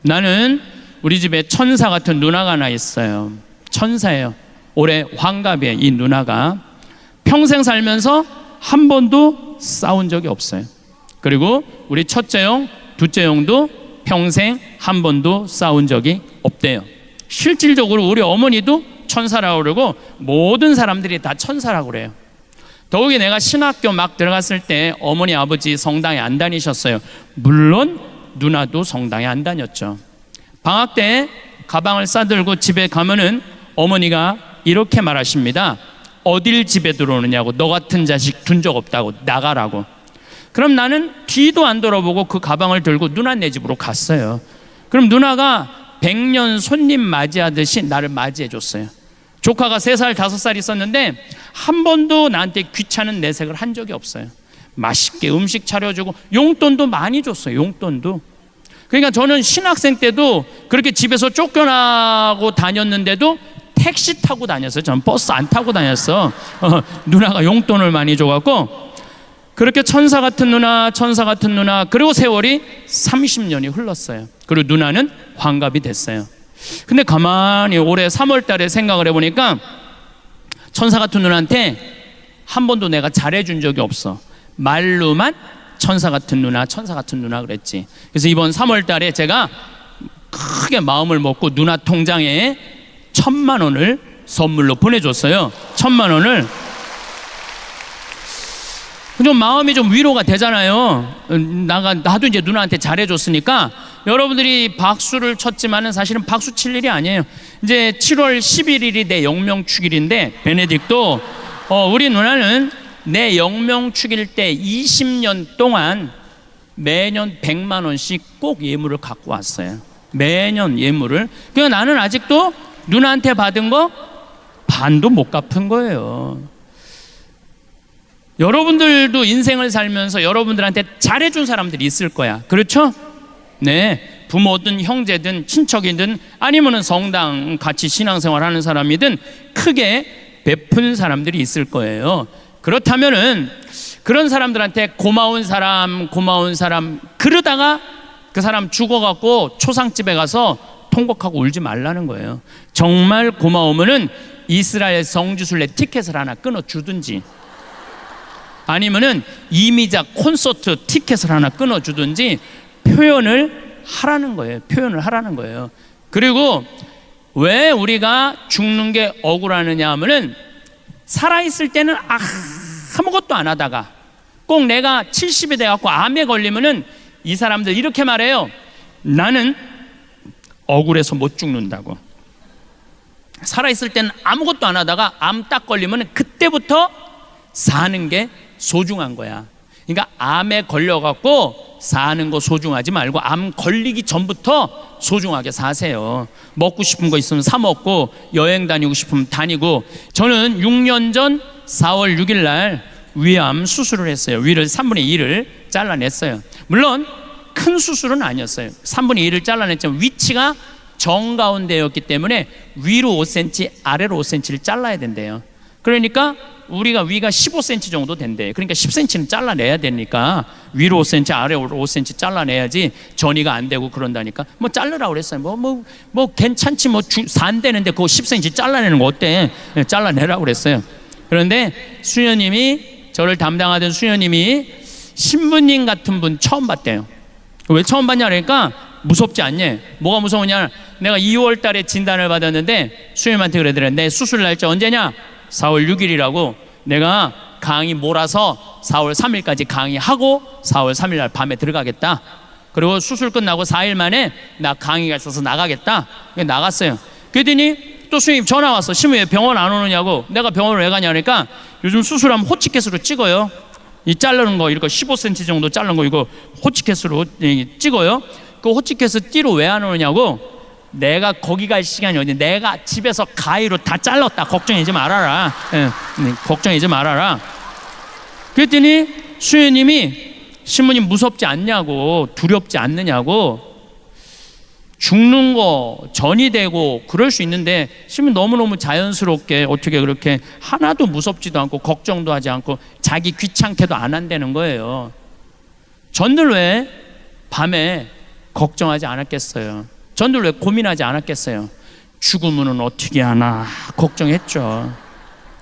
나는 우리 집에 천사 같은 누나가 하나 있어요. 천사예요. 올해 환갑이에요. 이 누나가 평생 살면서 한 번도 싸운 적이 없어요. 그리고 우리 첫째 형, 둘째 형도 평생 한 번도 싸운 적이 없대요. 실질적으로 우리 어머니도 천사라고 그러고 모든 사람들이 다 천사라고 그래요. 더욱이 내가 신학교 막 들어갔을 때 어머니 아버지 성당에 안 다니셨어요. 물론 누나도 성당에 안 다녔죠. 방학 때 가방을 싸들고 집에 가면은 어머니가 이렇게 말하십니다. 어딜 집에 들어오느냐고. 너 같은 자식 둔 적 없다고. 나가라고. 그럼 나는 뒤도 안 돌아보고 그 가방을 들고 누나네 집으로 갔어요. 그럼 누나가 100년 손님 맞이하듯이 나를 맞이해 줬어요. 조카가 3살, 5살 있었는데 한 번도 나한테 귀찮은 내색을 한 적이 없어요. 맛있게 음식 차려주고 용돈도 많이 줬어요. 용돈도. 그러니까 저는 신학생 때도 그렇게 집에서 쫓겨나고 다녔는데도 택시 타고 다녔어요. 저는 버스 안 타고 다녔어. 누나가 용돈을 많이 줘갖고 그렇게 천사 같은 누나 그리고 세월이 30년이 흘렀어요. 그리고 누나는 환갑이 됐어요. 근데 가만히 올해 3월 달에 생각을 해보니까 천사 같은 누나한테 한 번도 내가 잘해준 적이 없어. 말로만 천사 같은 누나 그랬지. 그래서 이번 3월 달에 제가 크게 마음을 먹고 누나 통장에 1,000만 원을 선물로 보내줬어요. 1,000만 원을. 좀 마음이 좀 위로가 되잖아요. 나도 이제 누나한테 잘해줬으니까. 여러분들이 박수를 쳤지만은 사실은 박수 칠 일이 아니에요. 이제 7월 11일이 내 영명축일인데 베네딕토 우리 누나는 내 영명축일 때 20년 동안 매년 100만 원씩 꼭 예물을 갖고 왔어요. 매년 예물을. 그러니까 나는 아직도 누나한테 받은 거 반도 못 갚은 거예요. 여러분들도 인생을 살면서 여러분들한테 잘해준 사람들이 있을 거야. 그렇죠? 네, 부모든 형제든 친척이든 아니면은 성당 같이 신앙생활 하는 사람이든 크게 베푼 사람들이 있을 거예요. 그렇다면은 그런 사람들한테 고마운 사람 그러다가 그 사람 죽어갖고 초상집에 가서 통곡하고 울지 말라는 거예요. 정말 고마우면은 이스라엘 성지순례 티켓을 하나 끊어주든지 아니면은 이미자 콘서트 티켓을 하나 끊어주든지 표현을 하라는 거예요. 표현을 하라는 거예요. 그리고 왜 우리가 죽는 게 억울하느냐 하면은 살아있을 때는 아무것도 안 하다가 꼭 내가 70이 돼갖고 암에 걸리면은 이 사람들 이렇게 말해요. 나는 억울해서 못 죽는다고. 살아있을 때는 아무것도 안 하다가 암 딱 걸리면은 그때부터 사는 게 소중한 거야. 그러니까 암에 걸려갖고 사는 거 소중하지 말고 암 걸리기 전부터 소중하게 사세요. 먹고 싶은 거 있으면 사 먹고 여행 다니고 싶으면 다니고. 저는 6년 전 4월 6일 날 위암 수술을 했어요. 위를 3분의 2를 잘라냈어요. 물론 큰 수술은 아니었어요. 3분의 2를 잘라냈지만 위치가 정가운데였기 때문에 위로 5cm 아래로 5cm를 잘라야 된대요. 그러니까 우리가 위가 15cm 정도 된대요. 그러니까 10cm는 잘라내야 되니까 위로 5cm 아래로 5cm 잘라내야지 전이가 안 되고 그런다니까. 뭐 자르라고 그랬어요. 뭐 괜찮지 뭐 산대는데 그거 10cm 잘라내는 거 어때? 잘라내라고 그랬어요. 그런데 수녀님이 저를 담당하던 수녀님이 신부님 같은 분 처음 봤대요. 왜 처음 봤냐 그러니까 무섭지 않냐? 뭐가 무서우냐? 내가 2월 달에 진단을 받았는데 수녀님한테 그러더래. 내 수술 날짜 언제냐? 4월 6일이라고. 내가 강의 몰아서 4월 3일까지 강의하고 4월 3일 날 밤에 들어가겠다. 그리고 수술 끝나고 4일 만에 나 강의가 있어서 나가겠다. 나갔어요. 그랬더니 또 수님 전화 왔어. 신부 왜 병원 안 오느냐고. 내가 병원을 왜 가냐 그러니까 요즘 수술하면 호치켓으로 찍어요. 이 자르는 거 이거 15cm 정도 자른 거 이거 호치켓으로 찍어요. 그 호치켓을 띠로 왜 안 오느냐고. 내가 거기 갈 시간이 어디. 내가 집에서 가위로 다 잘랐다. 걱정하지 말아라. 걱정하지 말아라. 그랬더니 수녀님이 신부님 무섭지 않냐고, 두렵지 않느냐고. 죽는 거 전이 되고 그럴 수 있는데 신부님 너무너무 자연스럽게 어떻게 그렇게 하나도 무섭지도 않고 걱정도 하지 않고 자기 귀찮게도 안 한다는 거예요. 전들 왜 밤에 걱정하지 않았겠어요? 전들 왜 고민하지 않았겠어요? 죽으면 어떻게 하나 걱정했죠.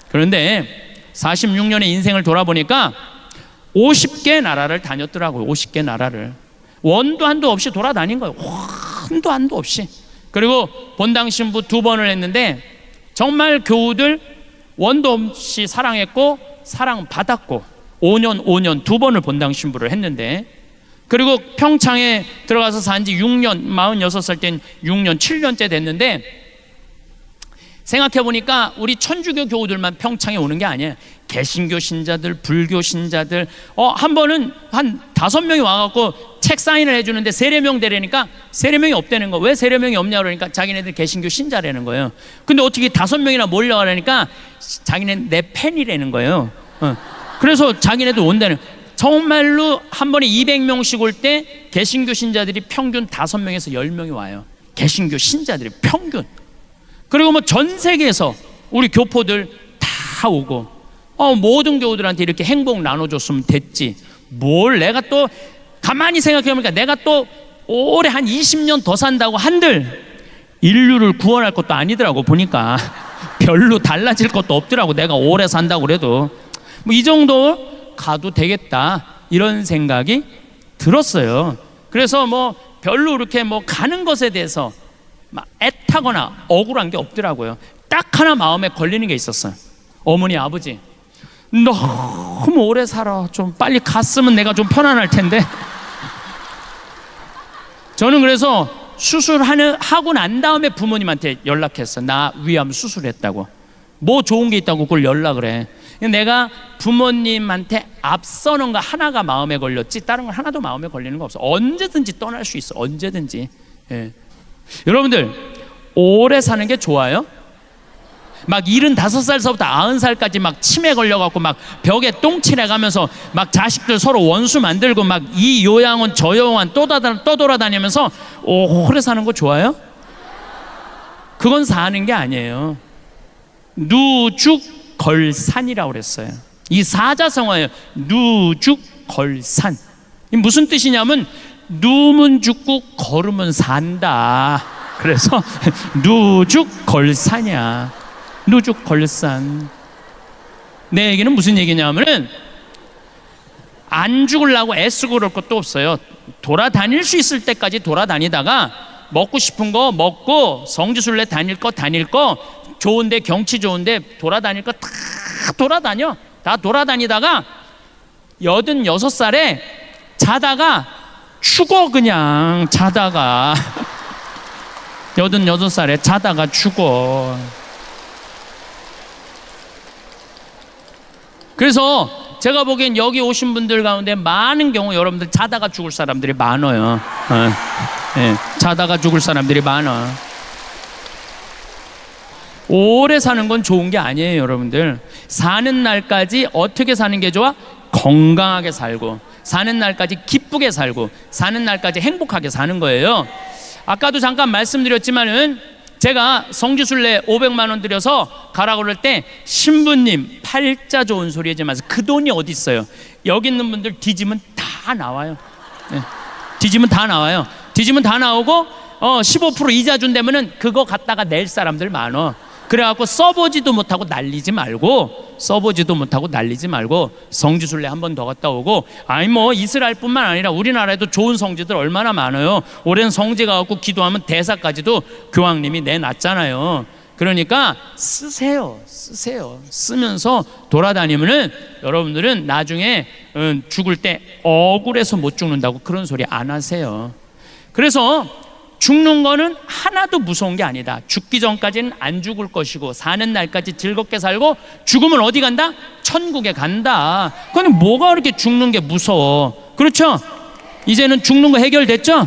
그런데 46년의 인생을 돌아보니까 50개 나라를 다녔더라고요. 50개 나라를 원도 한도 없이 돌아다닌 거예요. 한도 한도 없이. 그리고 본당 신부 2번을 했는데 정말 교우들 원도 없이 사랑했고 사랑받았고 5년 2번을 본당 신부를 했는데, 그리고 평창에 들어가서 산지 6년 46살 땐 6년 7년째 됐는데, 생각해보니까 우리 천주교 교우들만 평창에 오는 게 아니에요. 개신교 신자들, 불교 신자들, 한 번은 한 5명이 와갖고 책 사인을 해주는데 세례명 되려니까 세례명이 없다는 거. 왜 세례명이 없냐 그러니까 자기네들 개신교 신자라는 거예요. 근데 어떻게 5명이나 몰려가려니까 자기네는 내 팬이라는 거예요. 그래서 자기네들 온다는. 정말로 한 번에 200명씩 올 때 개신교 신자들이 평균 5명에서 10명이 와요. 개신교 신자들이 평균. 그리고 뭐 전 세계에서 우리 교포들 다 오고, 모든 교우들한테 이렇게 행복 나눠줬으면 됐지. 뭘 내가 또 가만히 생각해보니까 내가 또 올해 한 20년 더 산다고 한들 인류를 구원할 것도 아니더라고. 보니까 별로 달라질 것도 없더라고. 내가 오래 산다고 그래도 뭐 이 정도 가도 되겠다 이런 생각이 들었어요. 그래서 뭐 별로 이렇게 뭐 가는 것에 대해서 막 애타거나 억울한 게 없더라고요. 딱 하나 마음에 걸리는 게 있었어요. 어머니 아버지 너무 오래 살아. 좀 빨리 갔으면 내가 좀 편안할 텐데. 저는 그래서 수술하고 난 다음에 부모님한테 연락했어. 나 위암 수술했다고. 뭐 좋은 게 있다고 그걸 연락을 해. 내가 부모님한테 앞서는 거 하나가 마음에 걸렸지 다른 건 하나도 마음에 걸리는 거 없어. 언제든지 떠날 수 있어. 언제든지. 예. 여러분들 오래 사는 게 좋아요? 막 75살서부터 90살까지 막 치매 걸려갖고 막 벽에 똥칠해가면서 막 자식들 서로 원수 만들고 막 이 요양원 저 요양원 떠돌아다니면서 오래 사는 거 좋아요? 그건 사는 게 아니에요. 누죽걸산이라고 그랬어요. 이 사자성어예요. 누죽걸산. 무슨 뜻이냐면 누우면 죽고 걸으면 산다. 그래서 누죽걸산이야. 누죽걸산. 내 얘기는 무슨 얘기냐면은 안 죽으려고 애쓰고 그럴 것도 없어요. 돌아다닐 수 있을 때까지 돌아다니다가 먹고 싶은 거 먹고 성지순례 다닐 거 좋은데 경치 좋은데 돌아다닐 거 다 돌아다녀. 다 돌아다니다가 86살에 자다가 죽어. 그냥 자다가 86살에 자다가 죽어. 그래서 제가 보기엔 여기 오신 분들 가운데 많은 경우 여러분들 자다가 죽을 사람들이 많아요. 네, 자다가 죽을 사람들이 많아. 오래 사는 건 좋은 게 아니에요. 여러분들 사는 날까지 어떻게 사는 게 좋아? 건강하게 살고, 사는 날까지 기쁘게 살고, 사는 날까지 행복하게 사는 거예요. 아까도 잠깐 말씀드렸지만은 제가 성지순례 500만 원 들여서 가라고 그럴 때 신부님 팔자 좋은 소리 하지 마세요. 그 돈이 어디 있어요? 여기 있는 분들 뒤지면 다 나와요. 네. 뒤지면 다 나와요. 뒤지면 다 나오고 15% 이자 준다면은 그거 갖다가 낼 사람들 많어. 그래갖고 써보지도 못하고 날리지 말고 성지순례 한 번 더 갔다 오고, 아니 뭐 이스라엘뿐만 아니라 우리나라에도 좋은 성지들 얼마나 많아요. 오랜 성지 가갖고 기도하면 대사까지도 교황님이 내놨잖아요. 그러니까 쓰세요. 쓰면서 돌아다니면은 여러분들은 나중에 죽을 때 억울해서 못 죽는다고 그런 소리 안 하세요. 그래서 죽는 거는 하나도 무서운 게 아니다. 죽기 전까지는 안 죽을 것이고 사는 날까지 즐겁게 살고 죽으면 어디 간다? 천국에 간다. 근데 뭐가 그렇게 죽는 게 무서워? 그렇죠? 이제는 죽는 거 해결됐죠?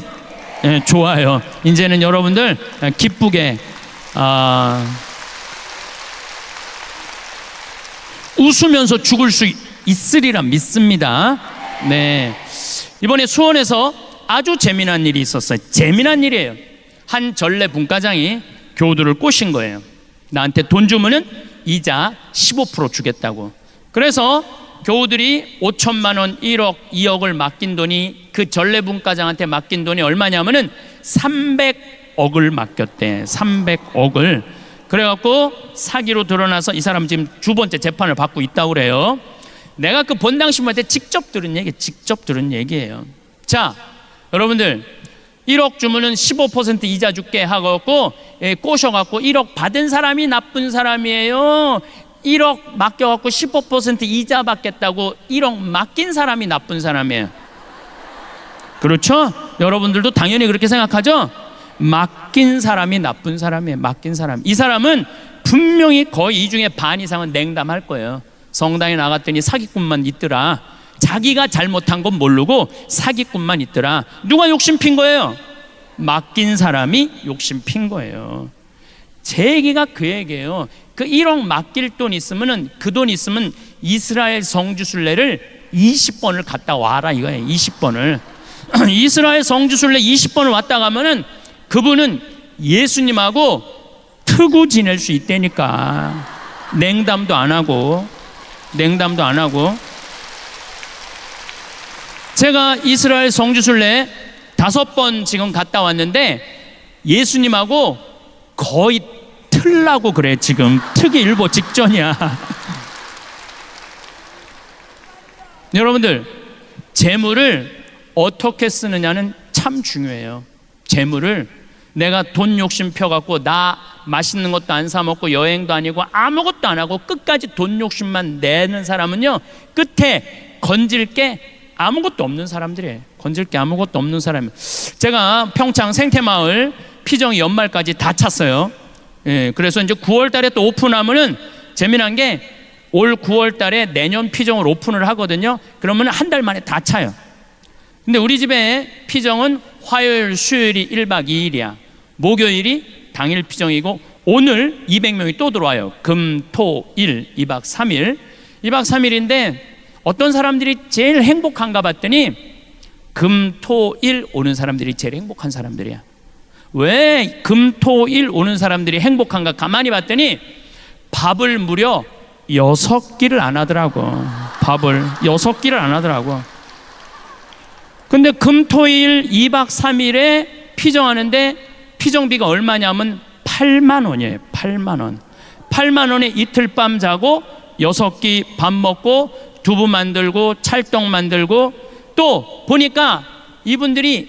네, 좋아요. 이제는 여러분들 기쁘게 웃으면서 죽을 수 있으리라 믿습니다. 네, 이번에 수원에서 아주 재미난 일이 있었어요. 재미난 일이에요. 한 전례 분과장이 교우들을 꼬신 거예요. 나한테 돈 주면은 이자 15% 주겠다고. 그래서 교우들이 5천만 원, 1억, 2억을 맡긴 돈이, 그 전례분과장한테 맡긴 돈이 얼마냐면은 300억을 맡겼대. 300억을. 그래갖고 사기로 드러나서 이 사람 지금 두 번째 재판을 받고 있다고 그래요. 내가 그 본당 신부한테 직접 들은 얘기예요. 자, 여러분들 1억 주면은 15% 이자 줄게 하고 꼬셔갖고 1억 받은 사람이 나쁜 사람이에요. 1억 맡겨갖고 15% 이자 받겠다고 1억 맡긴 사람이 나쁜 사람이에요. 그렇죠? 여러분들도 당연히 그렇게 생각하죠? 맡긴 사람이 나쁜 사람이에요. 맡긴 사람. 이 사람은 분명히 거의 이 중에 반 이상은 냉담할 거예요. 성당에 나갔더니 사기꾼만 있더라. 자기가 잘못한 건 모르고 사기꾼만 있더라. 누가 욕심 핀 거예요? 맡긴 사람이 욕심 핀 거예요. 제 얘기가 그 얘기예요. 그 1억 맡길 돈 있으면은, 그 돈 있으면 이스라엘 성지순례를 20번을 갔다 와라 이거예요. 20번을. 이스라엘 성지순례 20번을 왔다 가면은 그분은 예수님하고 트고 지낼 수 있다니까. 냉담도 안 하고. 제가 이스라엘 성지순례 5번 지금 갔다 왔는데 예수님하고 거의 틀라고 그래. 지금 트기 일보 직전이야. 여러분들, 재물을 어떻게 쓰느냐는 참 중요해요. 재물을 내가 돈 욕심 펴갖고 나 맛있는 것도 안 사 먹고 여행도 아니고 아무것도 안 하고 끝까지 돈 욕심만 내는 사람은요, 끝에 건질 게 아무것도 없는 사람들이에요. 건질 게 아무것도 없는 사람. 제가 평창 생태마을 피정이 연말까지 다 찼어요. 예, 그래서 이제 9월 달에 또 오픈하면은 재미난 게 올 9월 달에 내년 피정을 오픈을 하거든요. 그러면 한 달 만에 다 차요. 근데 우리 집에 피정은 화요일, 수요일이 1박 2일이야. 목요일이 당일 피정이고 오늘 200명이 또 들어와요. 금, 토, 일, 2박 3일. 2박 3일인데 어떤 사람들이 제일 행복한가 봤더니 금, 토, 일 오는 사람들이 제일 행복한 사람들이야. 왜 금, 토, 일 오는 사람들이 행복한가 가만히 봤더니 밥을 무려 6끼를 안 하더라고. 밥을 6끼를 안 하더라고. 근데 금, 토, 일 2박 3일에 피정하는데 피정비가 얼마냐면 8만 원이에요. 8만 원. 8만 원에 이틀 밤 자고 6끼 밥 먹고 두부 만들고 찰떡 만들고, 또 보니까 이분들이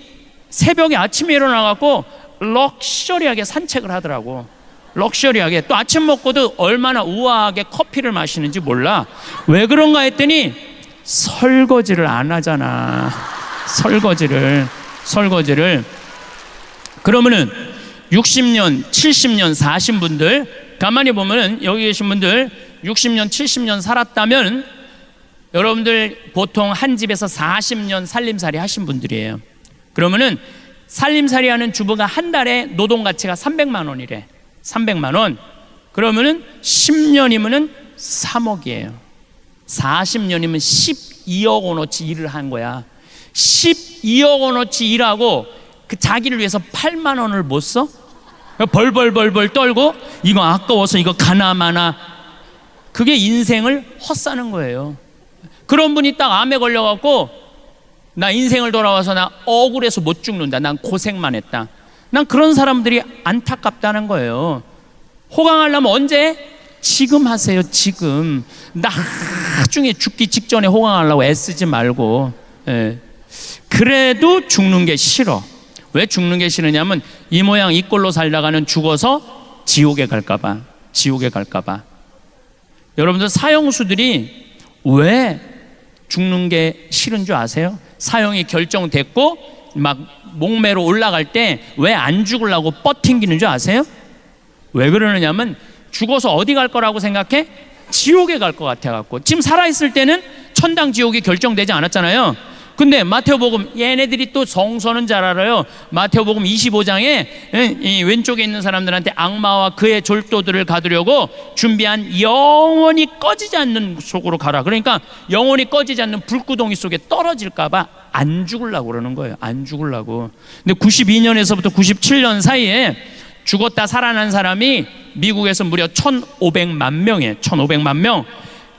새벽에 아침에 일어나갖고 럭셔리하게 산책을 하더라고. 럭셔리하게. 또 아침 먹고도 얼마나 우아하게 커피를 마시는지 몰라. 왜 그런가 했더니 설거지를 안 하잖아. 설거지를. 그러면은 60년, 70년 사신 분들, 가만히 보면은 여기 계신 분들 60년, 70년 살았다면 여러분들 보통 한 집에서 40년 살림살이 하신 분들이에요. 그러면은 살림살이 하는 주부가 한 달에 노동 가치가 300만 원이래. 300만 원. 그러면은 10년이면은 3억이에요. 40년이면 12억 원어치 일을 한 거야. 12억 원어치 일하고 그 자기를 위해서 8만 원을 못 써? 벌벌 떨고 이거 아까워서 이거 가나마나. 그게 인생을 헛사는 거예요. 그런 분이 딱 암에 걸려갖고 나 인생을 돌아와서 나 억울해서 못 죽는다. 난 고생만 했다. 난 그런 사람들이 안타깝다는 거예요. 호강하려면 언제? 지금 하세요. 지금. 나중에 죽기 직전에 호강하려고 애쓰지 말고. 예. 그래도 죽는 게 싫어. 왜 죽는 게 싫으냐면 이 모양 이 꼴로 살다가는 죽어서 지옥에 갈까봐. 여러분들 사형수들이 왜 죽는 게 싫은 줄 아세요? 사형이 결정됐고 막 목매로 올라갈 때 왜 안 죽으려고 뻗팅기는 줄 아세요? 왜 그러느냐면 죽어서 어디 갈 거라고 생각해? 지옥에 갈 것 같아갖고. 지금 살아있을 때는 천당 지옥이 결정되지 않았잖아요. 근데 마태복음, 얘네들이 또 성서는 잘 알아요. 마태복음 25장에 이 왼쪽에 있는 사람들한테 악마와 그의 졸도들을 가두려고 준비한 영원히 꺼지지 않는 속으로 가라. 그러니까 영원히 꺼지지 않는 불구덩이 속에 떨어질까봐 안 죽으려고 그러는 거예요. 안 죽으려고. 근데 92년에서부터 97년 사이에 죽었다 살아난 사람이 미국에서 무려 1,500만 명이에요. 1,500만 명.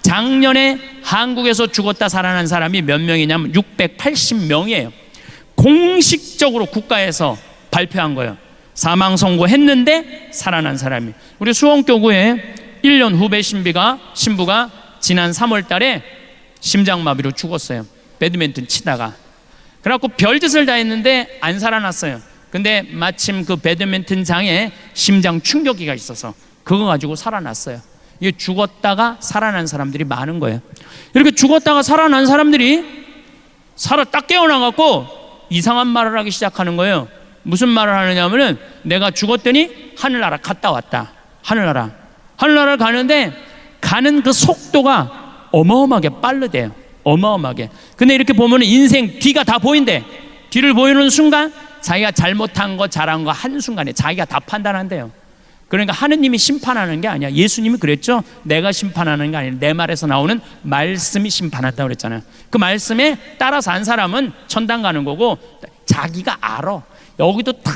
작년에 한국에서 죽었다 살아난 사람이 몇 명이냐면 680명이에요. 공식적으로 국가에서 발표한 거예요. 사망 선고했는데 살아난 사람이. 우리 수원교구에 1년 후배 신부가 지난 3월 달에 심장마비로 죽었어요. 배드민턴 치다가. 그래갖고 별짓을 다 했는데 안 살아났어요. 근데 마침 그 배드민턴장에 심장 충격기가 있어서 그거 가지고 살아났어요. 이게 죽었다가 살아난 사람들이 많은 거예요. 이렇게 죽었다가 살아난 사람들이 딱 깨어나갖고 이상한 말을 하기 시작하는 거예요. 무슨 말을 하느냐면은 내가 죽었더니 하늘나라 갔다 왔다. 하늘나라를 가는데 가는 그 속도가 어마어마하게 빠르대요. 어마어마하게. 근데 이렇게 보면 인생 뒤가 다 보인대. 뒤를 보이는 순간 자기가 잘못한 거 잘한 거 한순간에 자기가 다 판단한대요. 그러니까 하느님이 심판하는 게 아니야. 예수님이 그랬죠. 내가 심판하는 게 아니라 내 말에서 나오는 말씀이 심판한다고 그랬잖아요. 그 말씀에 따라서 한 사람은 천당 가는 거고 자기가 알아. 여기도 다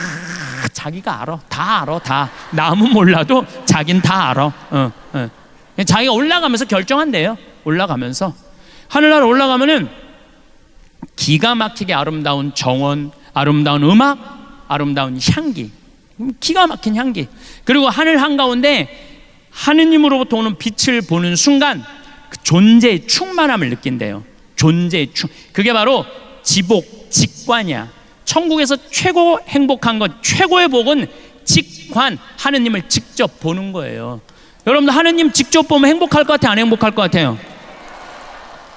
자기가 알아. 다 알아. 다. 남은 몰라도 자긴 다 알아. 자기가 올라가면서 결정한대요. 올라가면서. 하늘나라 올라가면은 기가 막히게 아름다운 정원, 아름다운 음악, 아름다운 향기, 기가 막힌 향기. 그리고 하늘 한가운데 하느님으로부터 오는 빛을 보는 순간 그 존재의 충만함을 느낀대요. 존재의 그게 바로 지복, 직관이야. 천국에서 최고 행복한 것, 최고의 복은 직관, 하느님을 직접 보는 거예요. 여러분들 하느님 직접 보면 행복할 것 같아요? 안 행복할 것 같아요?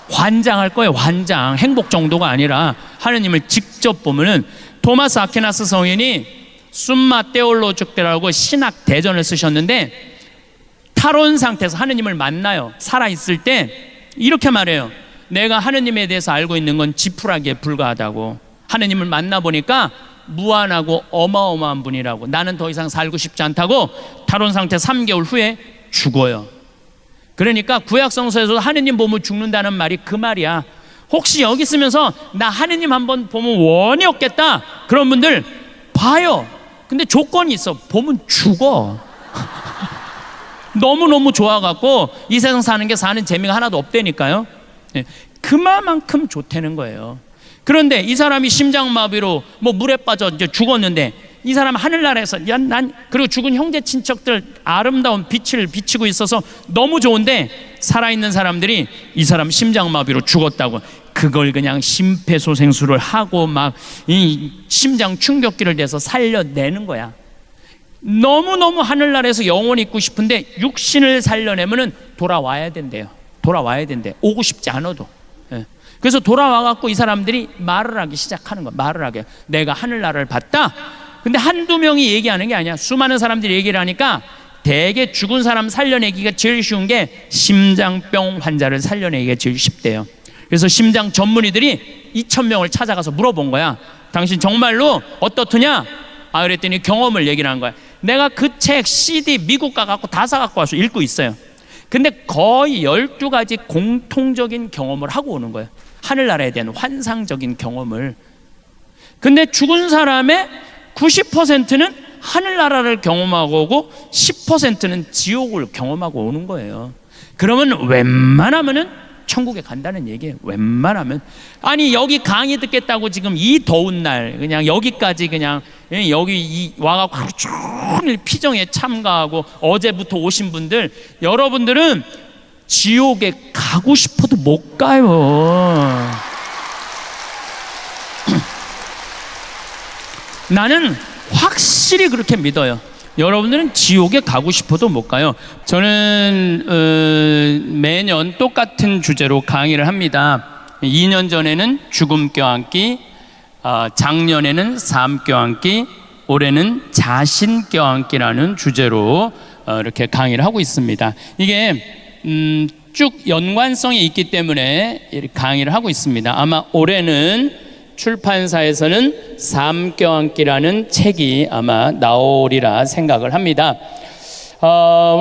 환장할 거예요. 환장. 행복 정도가 아니라 하느님을 직접 보면은. 토마스 아퀴나스 성인이 숨마 테올로족대라고 신학 대전을 쓰셨는데 탈원 상태에서 하느님을 만나요. 살아있을 때 이렇게 말해요. 내가 하느님에 대해서 알고 있는 건 지푸라기에 불과하다고. 하느님을 만나보니까 무한하고 어마어마한 분이라고. 나는 더 이상 살고 싶지 않다고 탈원 상태 3개월 후에 죽어요. 그러니까 구약성서에서 하느님 보면 죽는다는 말이 그 말이야. 혹시 여기 있으면서 나 하느님 한번 보면 원이 없겠다 그런 분들 봐요. 근데 조건이 있어. 보면 죽어. 너무너무 좋아갖고 이 세상 사는 게 사는 재미가 하나도 없다니까요. 그만큼 좋다는 거예요. 그런데 이 사람이 심장마비로 물에 빠져 이제 죽었는데 이 사람 하늘나라에서 그리고 죽은 형제 친척들 아름다운 빛을 비치고 있어서 너무 좋은데 살아있는 사람들이 이 사람 심장마비로 죽었다고 그걸 그냥 심폐소생술을 하고 막 이 심장 충격기를 대서 살려내는 거야. 너무너무 하늘나라에서 영원히 있고 싶은데 육신을 살려내면은 돌아와야 된대요. 돌아와야 된대. 오고 싶지 않아도. 그래서 돌아와갖고 이 사람들이 말을 하기 시작하는 거야. 말을 하게. 내가 하늘나라를 봤다. 근데 한두 명이 얘기하는 게 아니야. 수많은 사람들이 얘기를 하니까 대개 죽은 사람 살려내기가 제일 쉬운 게 심장병 환자를 살려내기가 제일 쉽대요. 그래서 심장 전문의들이 2,000명을 찾아가서 물어본 거야. 당신 정말로 어떻느냐? 그랬더니 경험을 얘기를 한 거야. 내가 그 책 CD 미국 가갖고 다 사갖고 와서 읽고 있어요. 근데 거의 12가지 공통적인 경험을 하고 오는 거예요. 하늘나라에 대한 환상적인 경험을. 근데 죽은 사람의 90%는 하늘나라를 경험하고 오고 10%는 지옥을 경험하고 오는 거예요. 그러면 웬만하면은 천국에 간다는 얘기예요. 웬만하면. 아니 여기 강의 듣겠다고 지금 이 더운 날 그냥 여기까지 그냥 여기 와갖고 하루 종일 피정에 참가하고 어제부터 오신 분들, 여러분들은 지옥에 가고 싶어도 못 가요. 나는 확실히 그렇게 믿어요. 여러분들은 지옥에 가고 싶어도 못 가요. 저는 매년 똑같은 주제로 강의를 합니다. 2년 전에는 죽음 껴안기, 작년에는 삶 껴안기, 올해는 자신 껴안기라는 주제로 이렇게 강의를 하고 있습니다. 이게 쭉 연관성이 있기 때문에 이렇게 강의를 하고 있습니다. 아마 올해는 출판사에서는 삶 껴안기라는 책이 아마 나오리라 생각을 합니다.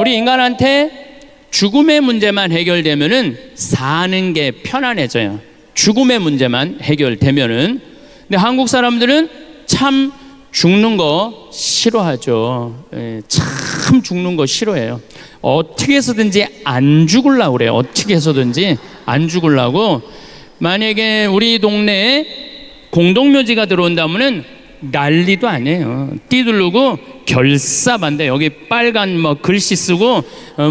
우리 인간한테 죽음의 문제만 해결되면은 사는 게 편안해져요. 죽음의 문제만 해결되면은. 근데 한국 사람들은 참 죽는 거 싫어하죠. 참 죽는 거 싫어해요. 어떻게 해서든지 안 죽으려고 그래요. 어떻게 해서든지 안 죽으려고. 만약에 우리 동네에 공동묘지가 들어온다면은 난리도 아니에요. 띠두르고 결사반대. 여기 빨간 뭐 글씨 쓰고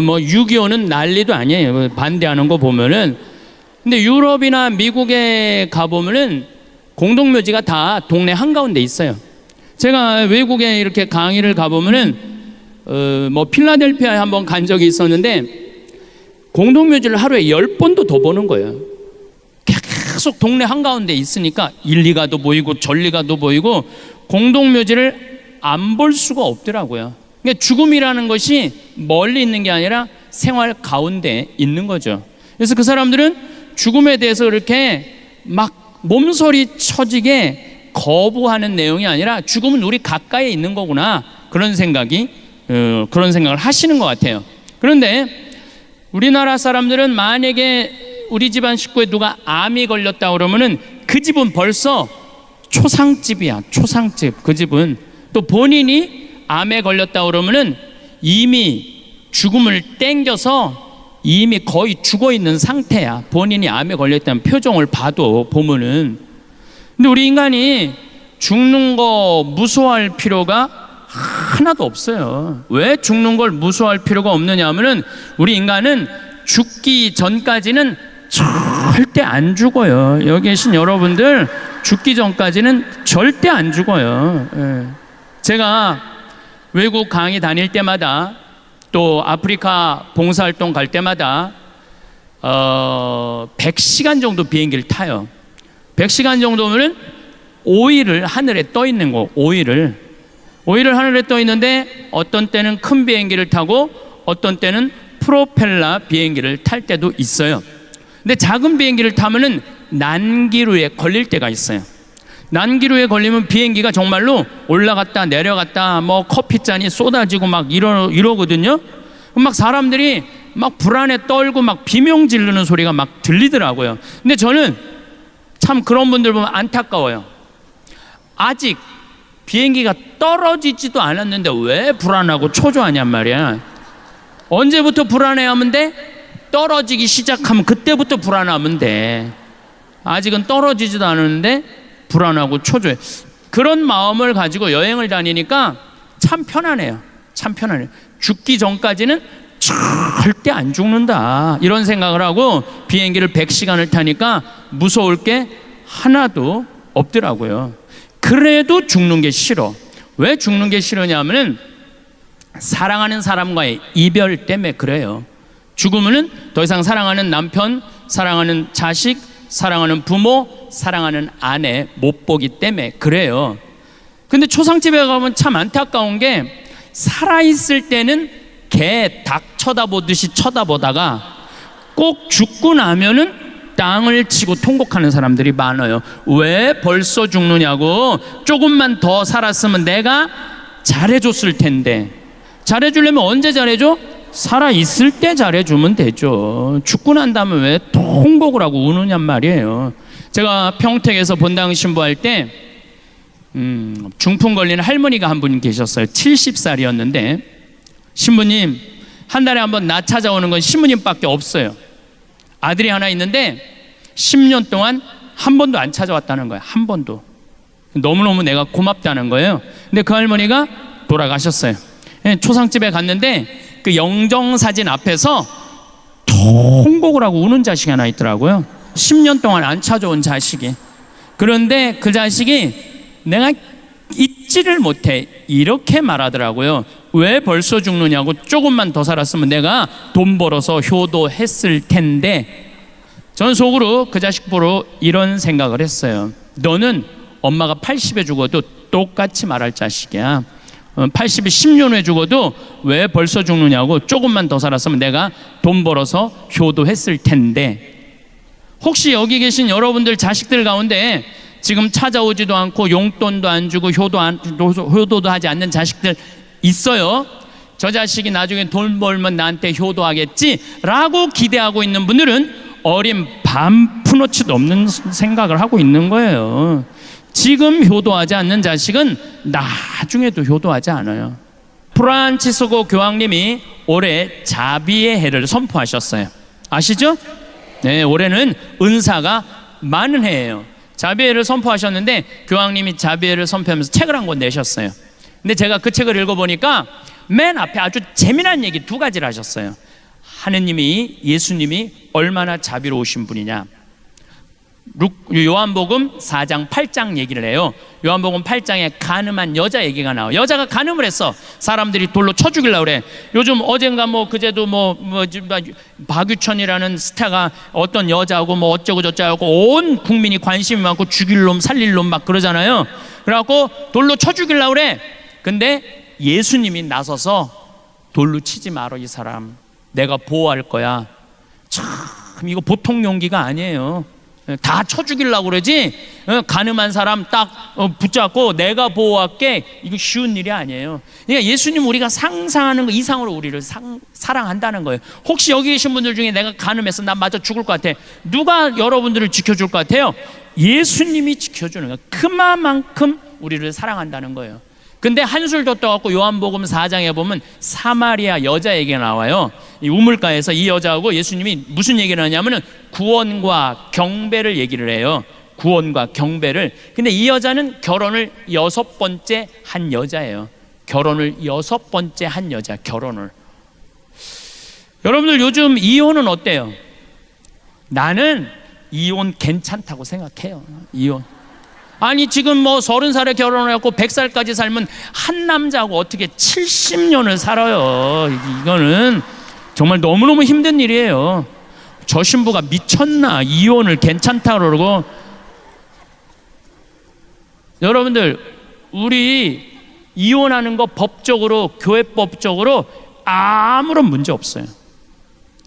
뭐 6.25는 난리도 아니에요. 반대하는 거 보면은. 근데 유럽이나 미국에 가보면은 공동묘지가 다 동네 한가운데 있어요. 제가 외국에 이렇게 강의를 가보면은 뭐 필라델피아에 한번 간 적이 있었는데 공동묘지를 하루에 10번도 더 보는 거예요. 계속 동네 한가운데 있으니까 일리가도 보이고 전리가도 보이고 공동묘지를 안 볼 수가 없더라고요. 그러니까 죽음이라는 것이 멀리 있는 게 아니라 생활 가운데 있는 거죠. 그래서 그 사람들은 죽음에 대해서 그렇게 막 몸소리 쳐지게 거부하는 내용이 아니라 죽음은 우리 가까이에 있는 거구나, 그런 생각을 하시는 것 같아요. 그런데 우리나라 사람들은 만약에 우리 집안 식구에 누가 암이 걸렸다 그러면은 그 집은 벌써 초상집이야. 초상집. 그 집은 또 본인이 암에 걸렸다 그러면은 이미 죽음을 땡겨서 이미 거의 죽어 있는 상태야. 본인이 암에 걸렸다는 표정을 봐도 보면은. 근데 우리 인간이 죽는 거 무서워할 필요가 하나도 없어요. 왜 죽는 걸 무서워할 필요가 없느냐 하면은 우리 인간은 죽기 전까지는 절대 안 죽어요. 여기 계신 여러분들 죽기 전까지는 절대 안 죽어요. 제가 외국 강의 다닐 때마다 또 아프리카 봉사활동 갈 때마다 100시간 정도 비행기를 타요. 100시간 정도면은 5일을 하늘에 떠 있는 거. 5일을 하늘에 떠 있는데 어떤 때는 큰 비행기를 타고 어떤 때는 프로펠러 비행기를 탈 때도 있어요. 근데 작은 비행기를 타면은 난기류에 걸릴 때가 있어요. 난기류에 걸리면 비행기가 정말로 올라갔다 내려갔다 뭐 커피잔이 쏟아지고 막 이러거든요. 막 사람들이 막 불안에 떨고 막 비명 지르는 소리가 막 들리더라고요. 근데 저는 참 그런 분들 보면 안타까워요. 아직 비행기가 떨어지지도 않았는데 왜 불안하고 초조하냔 말이야. 언제부터 불안해하면 돼? 떨어지기 시작하면 그때부터 불안하면 돼. 아직은 떨어지지도 않았는데 불안하고 초조해. 그런 마음을 가지고 여행을 다니니까 참 편안해요. 참 편안해요. 죽기 전까지는 절대 안 죽는다, 이런 생각을 하고 비행기를 100시간을 타니까 무서울 게 하나도 없더라고요. 그래도 죽는 게 싫어. 왜 죽는 게 싫으냐면은 사랑하는 사람과의 이별 때문에 그래요. 죽으면은 더 이상 사랑하는 남편, 사랑하는 자식, 사랑하는 부모, 사랑하는 아내 못 보기 때문에 그래요. 근데 초상집에 가면 참 안타까운 게 살아있을 때는 개, 닭 쳐다보듯이 쳐다보다가 꼭 죽고 나면은 땅을 치고 통곡하는 사람들이 많아요. 왜 벌써 죽느냐고. 조금만 더 살았으면 내가 잘해줬을 텐데. 잘해주려면 언제 잘해줘? 살아있을 때 잘해주면 되죠. 죽고 난 다음에 왜 통곡을 하고 우느냔 말이에요. 제가 평택에서 본당 신부할 때 중풍 걸린 할머니가 한 분 계셨어요. 70살이었는데 신부님, 한 달에 한 번 나 찾아오는 건 신부님밖에 없어요. 아들이 하나 있는데 10년 동안 한 번도 안 찾아왔다는 거예요. 한 번도. 너무너무 내가 고맙다는 거예요. 근데 그 할머니가 돌아가셨어요. 초상집에 갔는데 그 영정사진 앞에서 통곡을 하고 우는 자식이 하나 있더라고요. 10년 동안 안 찾아온 자식이. 그런데 그 자식이 내가 잊지를 못해, 이렇게 말하더라고요. 왜 벌써 죽느냐고. 조금만 더 살았으면 내가 돈 벌어서 효도했을 텐데. 전 속으로 그 자식 보러 이런 생각을 했어요. 너는 엄마가 80에 죽어도 똑같이 말할 자식이야. 80이 10년 후에 죽어도 왜 벌써 죽느냐고. 조금만 더 살았으면 내가 돈 벌어서 효도했을 텐데. 혹시 여기 계신 여러분들 자식들 가운데 지금 찾아오지도 않고 용돈도 안 주고 효도도 하지 않는 자식들 있어요? 저 자식이 나중에 돈 벌면 나한테 효도하겠지 라고 기대하고 있는 분들은 어린 반푼어치도 없는 생각을 하고 있는 거예요. 지금 효도하지 않는 자식은 나중에도 효도하지 않아요. 프란치스코 교황님이 올해 자비의 해를 선포하셨어요. 아시죠? 네, 올해는 은사가 많은 해예요. 자비의 해를 선포하셨는데 교황님이 자비의 해를 선포하면서 책을 한 권 내셨어요. 근데 제가 그 책을 읽어보니까 맨 앞에 아주 재미난 얘기 두 가지를 하셨어요. 하느님이, 예수님이 얼마나 자비로우신 분이냐. 요한복음 4장 8장 얘기를 해요. 요한복음 8장에 간음한 여자 얘기가 나와요. 여자가 간음을 했어. 사람들이 돌로 쳐 죽이려고 그래. 요즘 어젠가 그제도 박유천이라는 스타가 어떤 여자하고 어쩌고 저쩌고 온 국민이 관심이 많고 죽일 놈 살릴 놈 막 그러잖아요. 그래갖고 돌로 쳐 죽이려고 그래. 근데 예수님이 나서서 돌로 치지 마라 이 사람, 내가 보호할 거야. 참 이거 보통 용기가 아니에요. 다 쳐 죽이려고 그러지. 간음한 사람 딱 붙잡고 내가 보호할게, 이거 쉬운 일이 아니에요. 그러니까 예수님 우리가 상상하는 거 이상으로 우리를 사랑한다는 거예요. 혹시 여기 계신 분들 중에 내가 간음해서 난 맞아 죽을 것 같아, 누가 여러분들을 지켜줄 것 같아요? 예수님이 지켜주는 거예요. 그만큼 우리를 사랑한다는 거예요. 근데 한술 더 떠갖고 요한복음 4장에 보면 사마리아 여자 얘기가 나와요. 이 우물가에서 이 여자하고 예수님이 무슨 얘기를 하냐면은 구원과 경배를 얘기를 해요. 구원과 경배를. 근데 이 여자는 결혼을 6번째 한 여자예요. 결혼을 6번째 한 여자, 결혼을. 여러분들 요즘 이혼은 어때요? 나는 이혼 괜찮다고 생각해요. 이혼. 아니 지금 30살에 결혼을 했고 100살까지 살면 한 남자하고 어떻게 70년을 살아요. 이거는 정말 너무너무 힘든 일이에요. 저 신부가 미쳤나, 이혼을 괜찮다 그러고. 여러분들 우리 이혼하는 거 법적으로, 교회법적으로 아무런 문제 없어요.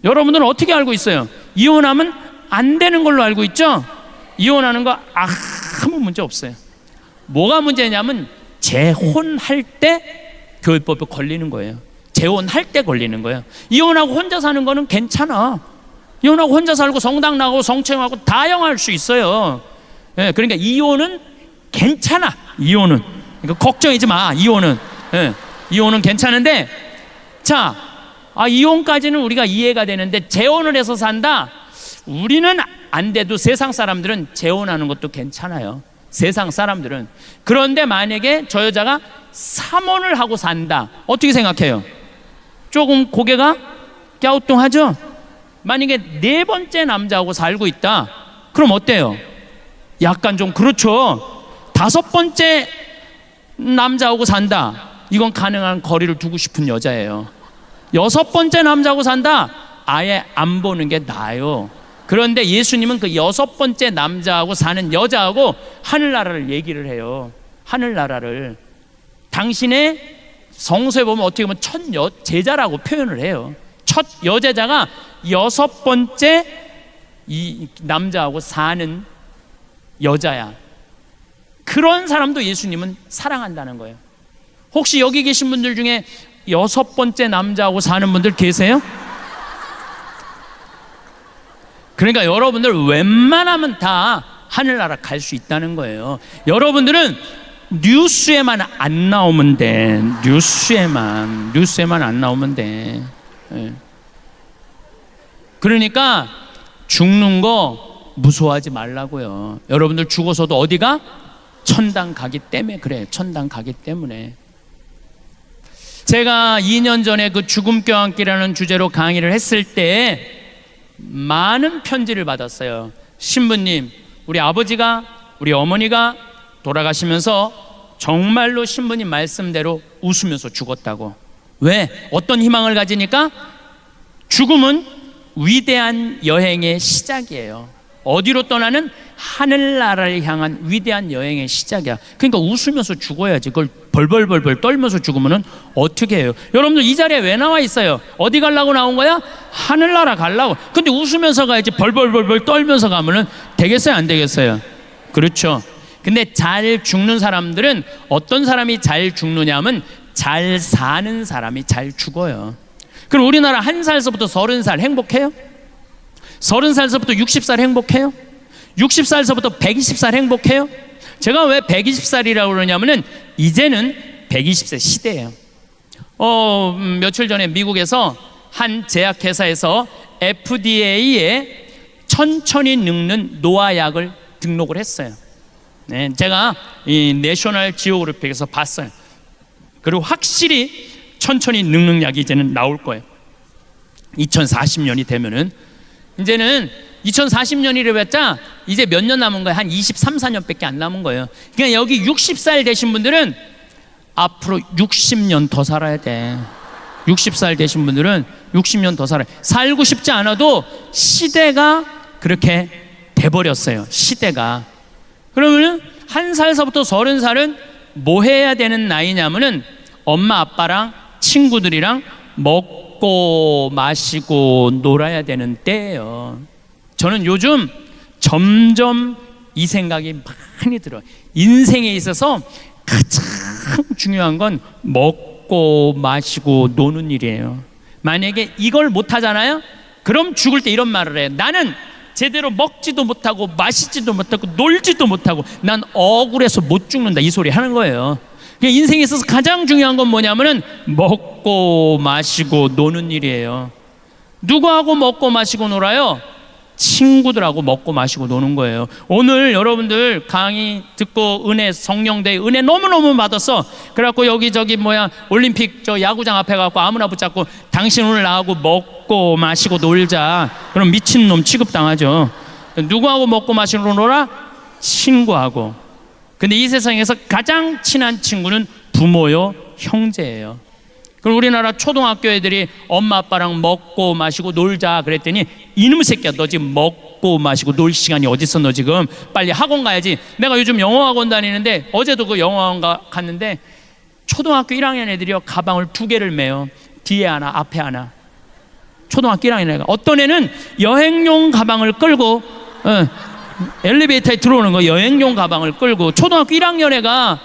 여러분들은 어떻게 알고 있어요? 이혼하면 안 되는 걸로 알고 있죠? 이혼하는 거 아무 문제 없어요. 뭐가 문제냐면 재혼할 때 교회법에 걸리는 거예요. 재혼할 때 걸리는 거예요. 이혼하고 혼자 사는 거는 괜찮아. 이혼하고 혼자 살고 성당 나가고 성추행하고 다 영할 수 있어요. 예, 그러니까 이혼은 괜찮아. 이혼은 그러니까 걱정하지 마. 이혼은 이혼은 괜찮은데, 자, 이혼까지는 우리가 이해가 되는데 재혼을 해서 산다? 우리는 안 돼도 세상 사람들은 재혼하는 것도 괜찮아요. 세상 사람들은. 그런데 만약에 저 여자가 3혼을 하고 산다, 어떻게 생각해요? 조금 고개가 갸우뚱하죠? 만약에 4번째 남자하고 살고 있다, 그럼 어때요? 약간 좀 그렇죠. 5번째 남자하고 산다, 이건 가능한 거리를 두고 싶은 여자예요. 6번째 남자하고 산다, 아예 안 보는 게 나아요. 그런데 예수님은 그 6번째 남자하고 사는 여자하고 하늘나라를 얘기를 해요. 하늘나라를. 당신의 성서에 보면 어떻게 보면 첫 제자라고 표현을 해요. 첫 여제자가 6번째 이 남자하고 사는 여자야. 그런 사람도 예수님은 사랑한다는 거예요. 혹시 여기 계신 분들 중에 6번째 남자하고 사는 분들 계세요? 그러니까 여러분들 웬만하면 다 하늘나라 갈 수 있다는 거예요. 여러분들은 뉴스에만 안 나오면 돼. 뉴스에만 안 나오면 돼. 그러니까 죽는 거 무서워하지 말라고요. 여러분들 죽어서도 어디가? 천당 가기 때문에 그래. 천당 가기 때문에. 제가 2년 전에 그 죽음 껴안기라는 주제로 강의를 했을 때 많은 편지를 받았어요. 신부님, 우리 아버지가, 우리 어머니가 돌아가시면서 정말로 신부님 말씀대로 웃으면서 죽었다고. 왜? 어떤 희망을 가지니까? 죽음은 위대한 여행의 시작이에요. 어디로 떠나는? 하늘나라를 향한 위대한 여행의 시작이야. 그러니까 웃으면서 죽어야지. 그걸 벌벌벌벌 떨면서 죽으면 어떻게 해요? 여러분들 이 자리에 왜 나와 있어요? 어디 가려고 나온 거야? 하늘나라 가려고. 근데 웃으면서 가야지. 벌벌벌벌 떨면서 가면 되겠어요? 안 되겠어요? 그렇죠. 근데 잘 죽는 사람들은 어떤 사람이 잘 죽느냐면 잘 사는 사람이 잘 죽어요. 그럼 우리나라 1살서부터 30살 행복해요? 30살서부터 60살 행복해요? 60살서부터 120살 행복해요? 제가 왜 120살이라고 그러냐면은 이제는 120세 시대예요. 며칠 전에 미국에서 한 제약회사에서 FDA에 천천히 늙는 노화약을 등록을 했어요. 네, 제가 이 내셔널 지오그래픽에서 봤어요. 그리고 확실히 천천히 늙는 약이 이제는 나올 거예요. 2040년이 되면은, 이제는 2040년이래 봤자 이제 몇 년 남은 거예요? 한 23, 4년밖에 안 남은 거예요. 그러니까 여기 60살 되신 분들은 앞으로 60년 더 살아야 돼. 60살 되신 분들은 60년 더 살아야 돼. 살고 싶지 않아도 시대가 그렇게 돼버렸어요. 시대가. 그러면은 1살서부터 30살은 뭐 해야 되는 나이냐면은 엄마 아빠랑 친구들이랑 먹고 마시고 놀아야 되는 때예요. 저는 요즘 점점 이 생각이 많이 들어요. 인생에 있어서 가장 중요한 건 먹고 마시고 노는 일이에요. 만약에 이걸 못하잖아요? 그럼 죽을 때 이런 말을 해요. 나는 제대로 먹지도 못하고 마시지도 못하고 놀지도 못하고 난 억울해서 못 죽는다, 이 소리 하는 거예요. 인생에 있어서 가장 중요한 건 뭐냐면은 먹고 마시고 노는 일이에요. 누구하고 먹고 마시고 놀아요? 친구들하고 먹고 마시고 노는 거예요. 오늘 여러분들 강의 듣고 은혜, 성령대 은혜 너무너무 받았어. 그래갖고 여기저기 올림픽 저 야구장 앞에 가고 아무나 붙잡고 당신 오늘 나하고 먹고 마시고 놀자, 그럼 미친놈 취급당하죠. 누구하고 먹고 마시고 놀아? 친구하고. 근데 이 세상에서 가장 친한 친구는 부모요, 형제예요. 그럼 우리나라 초등학교 애들이 엄마 아빠랑 먹고 마시고 놀자 그랬더니 이놈 새끼야, 너 지금 먹고 마시고 놀 시간이 어딨어? 너 지금 빨리 학원 가야지. 내가 요즘 영어학원 다니는데 어제도 그 영어학원 갔는데 초등학교 1학년 애들이요, 가방을 2개를 메요. 뒤에 하나 앞에 하나. 초등학교 1학년 애가, 어떤 애는 여행용 가방을 끌고 엘리베이터에 들어오는 거, 여행용 가방을 끌고. 초등학교 1학년 애가.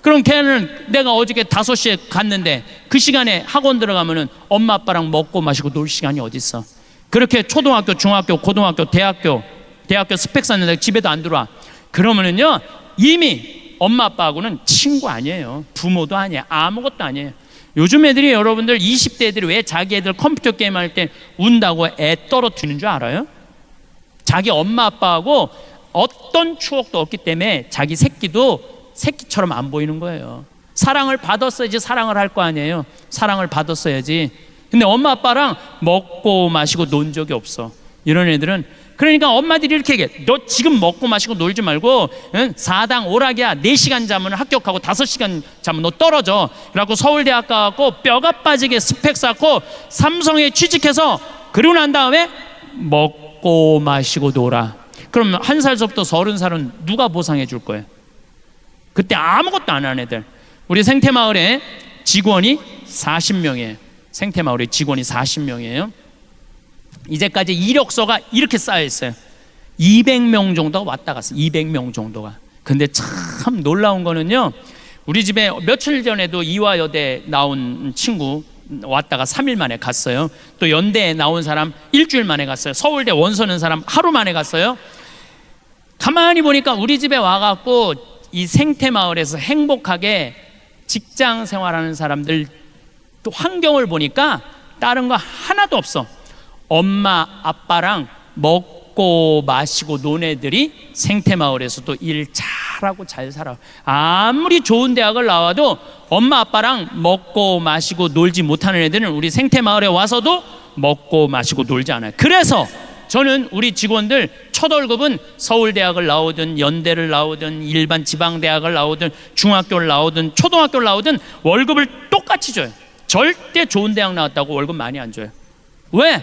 그럼 걔는 내가 어저께 5시에 갔는데 그 시간에 학원 들어가면은 엄마 아빠랑 먹고 마시고 놀 시간이 어딨어? 그렇게 초등학교, 중학교, 고등학교, 대학교 스펙 쌓는데 집에도 안 들어와. 그러면은요, 이미 엄마 아빠하고는 친구 아니에요. 부모도 아니에요. 아무것도 아니에요. 요즘 애들이, 여러분들 20대 애들이 왜 자기 애들 컴퓨터 게임 할 때 운다고 애 떨어뜨리는 줄 알아요? 자기 엄마 아빠하고 어떤 추억도 없기 때문에 자기 새끼도 새끼처럼 안 보이는 거예요. 사랑을 받았어야지 사랑을 할 거 아니에요. 사랑을 받았어야지. 근데 엄마 아빠랑 먹고 마시고 논 적이 없어, 이런 애들은. 그러니까 엄마들이 이렇게 얘기해. 너 지금 먹고 마시고 놀지 말고 4당 오락이야. 4시간 자면 합격하고 5시간 자면 너 떨어져. 그래갖고 서울대학 가고 뼈가 빠지게 스펙 쌓고 삼성에 취직해서, 그러고 난 다음에 먹고 마시고 놀아. 그럼 1살서부터 30살은 누가 보상해 줄 거예요? 그때 아무것도 안 하는 애들. 우리 생태마을에 직원이 40명이에요. 생태마을에 직원이 40명이에요. 이제까지 이력서가 이렇게 쌓여 있어요. 200명 정도가 왔다 갔어요. 200명 정도가. 근데 참 놀라운 거는요, 우리 집에 며칠 전에도 이화여대 나온 친구 왔다가 3일 만에 갔어요. 또 연대에 나온 사람 일주일 만에 갔어요. 서울대 원서는 사람 하루 만에 갔어요. 가만히 보니까 우리 집에 와갖고 이 생태마을에서 행복하게 직장 생활하는 사람들 또 환경을 보니까 다른 거 하나도 없어. 엄마 아빠랑 먹고 마시고 논 애들이 생태마을에서도 일 잘하고 잘 살아. 아무리 좋은 대학을 나와도 엄마 아빠랑 먹고 마시고 놀지 못하는 애들은 우리 생태마을에 와서도 먹고 마시고 놀지 않아요. 그래서 저는 우리 직원들 첫 월급은 서울대학을 나오든 연대를 나오든 일반 지방대학을 나오든 중학교를 나오든 초등학교를 나오든 월급을 똑같이 줘요. 절대 좋은 대학 나왔다고 월급 많이 안 줘요. 왜?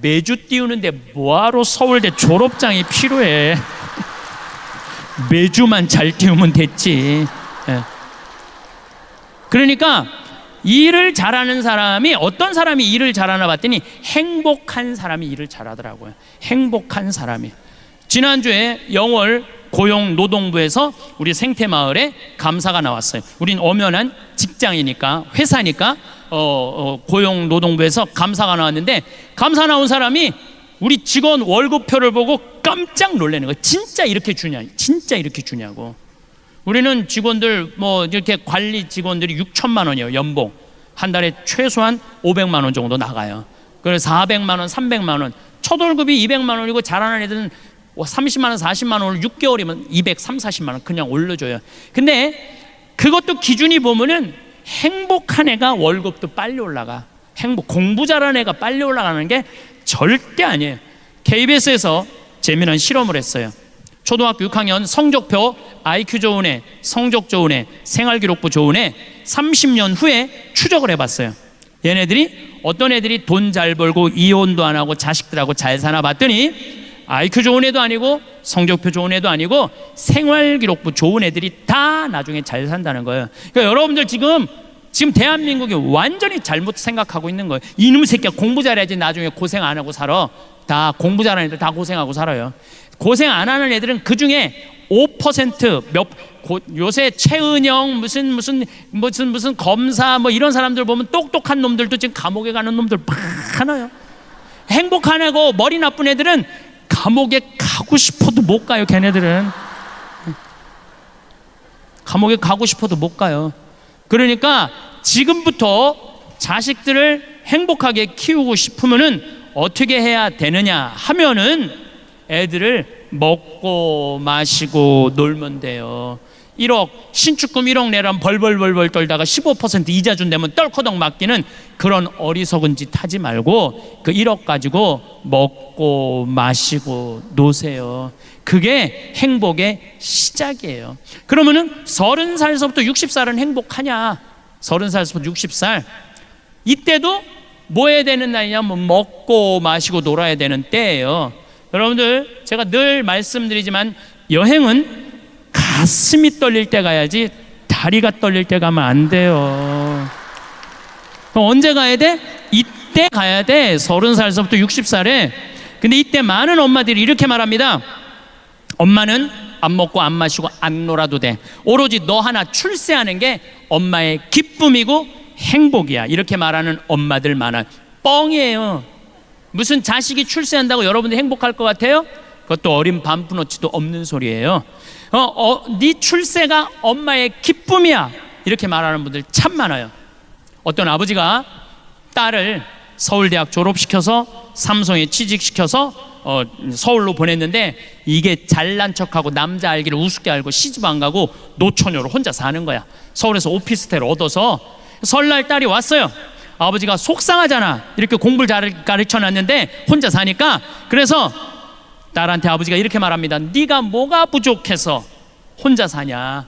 매주 띄우는데 뭐하러 서울대 졸업장이 필요해. 매주만 잘 띄우면 됐지. 그러니까 일을 잘하는 사람이, 어떤 사람이 일을 잘하나 봤더니 행복한 사람이 일을 잘하더라고요. 행복한 사람이. 지난주에 영월 고용노동부에서 우리 생태마을에 감사가 나왔어요. 우린 엄연한 직장이니까, 회사니까 고용노동부에서 감사가 나왔는데, 감사 나온 사람이 우리 직원 월급표를 보고 깜짝 놀라는 거예요. 진짜 이렇게 주냐? 진짜 이렇게 주냐고. 우리는 직원들 뭐 이렇게 관리 직원들이 6천만 원이에요. 연봉. 한 달에 최소한 500만 원 정도 나가요. 그래서 400만 원, 300만 원. 첫 월급이 200만 원이고 잘하는 애들은 30만 원, 40만 원을 6개월이면 230, 40만 원 그냥 올려줘요. 근데 그것도 기준이 보면은 행복한 애가 월급도 빨리 올라가. 공부 잘하는 애가 빨리 올라가는 게 절대 아니에요. KBS에서 재미난 실험을 했어요. 초등학교 6학년 성적표 IQ 좋은 애, 성적 좋은 애, 생활기록부 좋은 애 30년 후에 추적을 해봤어요. 얘네들이 어떤 애들이 돈 잘 벌고 이혼도 안 하고 자식들하고 잘 사나 봤더니 IQ 좋은 애도 아니고 성적표 좋은 애도 아니고 생활기록부 좋은 애들이 다 나중에 잘 산다는 거예요. 그러니까 여러분들 지금 대한민국이 완전히 잘못 생각하고 있는 거예요. 이놈 새끼야 공부 잘해야지 나중에 고생 안 하고 살아. 다 공부 잘하는 애들 다 고생하고 살아요. 고생 안 하는 애들은 그 중에 5% 요새 최은영 무슨 검사 뭐 이런 사람들 보면 똑똑한 놈들도 지금 감옥에 가는 놈들 많아요. 행복한 애고 머리 나쁜 애들은 감옥에 가고 싶어도 못 가요. 걔네들은 감옥에 가고 싶어도 못 가요. 그러니까 지금부터 자식들을 행복하게 키우고 싶으면은 어떻게 해야 되느냐 하면은 애들을 먹고 마시고 놀면 돼요. 1억 신축금 1억 내라면 벌벌 떨다가 15% 이자 준다면 떨커덕 맡기는 그런 어리석은 짓 하지 말고 그 1억 가지고 먹고 마시고 노세요. 그게 행복의 시작이에요. 그러면은 30살서부터 60살은 행복하냐? 30살서부터 60살 이때도 뭐 해야 되는 나이냐면 먹고 마시고 놀아야 되는 때예요. 여러분들 제가 늘 말씀드리지만 여행은 가슴이 떨릴 때 가야지 다리가 떨릴 때 가면 안 돼요. 그럼 언제 가야 돼? 이때 가야 돼. 30살서부터 60살에. 근데 이때 많은 엄마들이 이렇게 말합니다. 엄마는 안 먹고 안 마시고 안 놀아도 돼. 오로지 너 하나 출세하는 게 엄마의 기쁨이고 행복이야. 이렇게 말하는 엄마들 많아요. 뻥이에요. 무슨 자식이 출세한다고 여러분들이 행복할 것 같아요? 그것도 어린 반푼어치도 없는 소리예요. 네 출세가 엄마의 기쁨이야. 이렇게 말하는 분들 참 많아요. 어떤 아버지가 딸을 서울대학 졸업시켜서 삼성에 취직시켜서 서울로 보냈는데 이게 잘난 척하고 남자 알기를 우습게 알고 시집 안 가고 노처녀로 혼자 사는 거야. 서울에서 오피스텔을 얻어서 설날 딸이 왔어요. 아버지가 속상하잖아. 이렇게 공부를 잘 가르쳐놨는데 혼자 사니까. 그래서 딸한테 아버지가 이렇게 말합니다. 네가 뭐가 부족해서 혼자 사냐?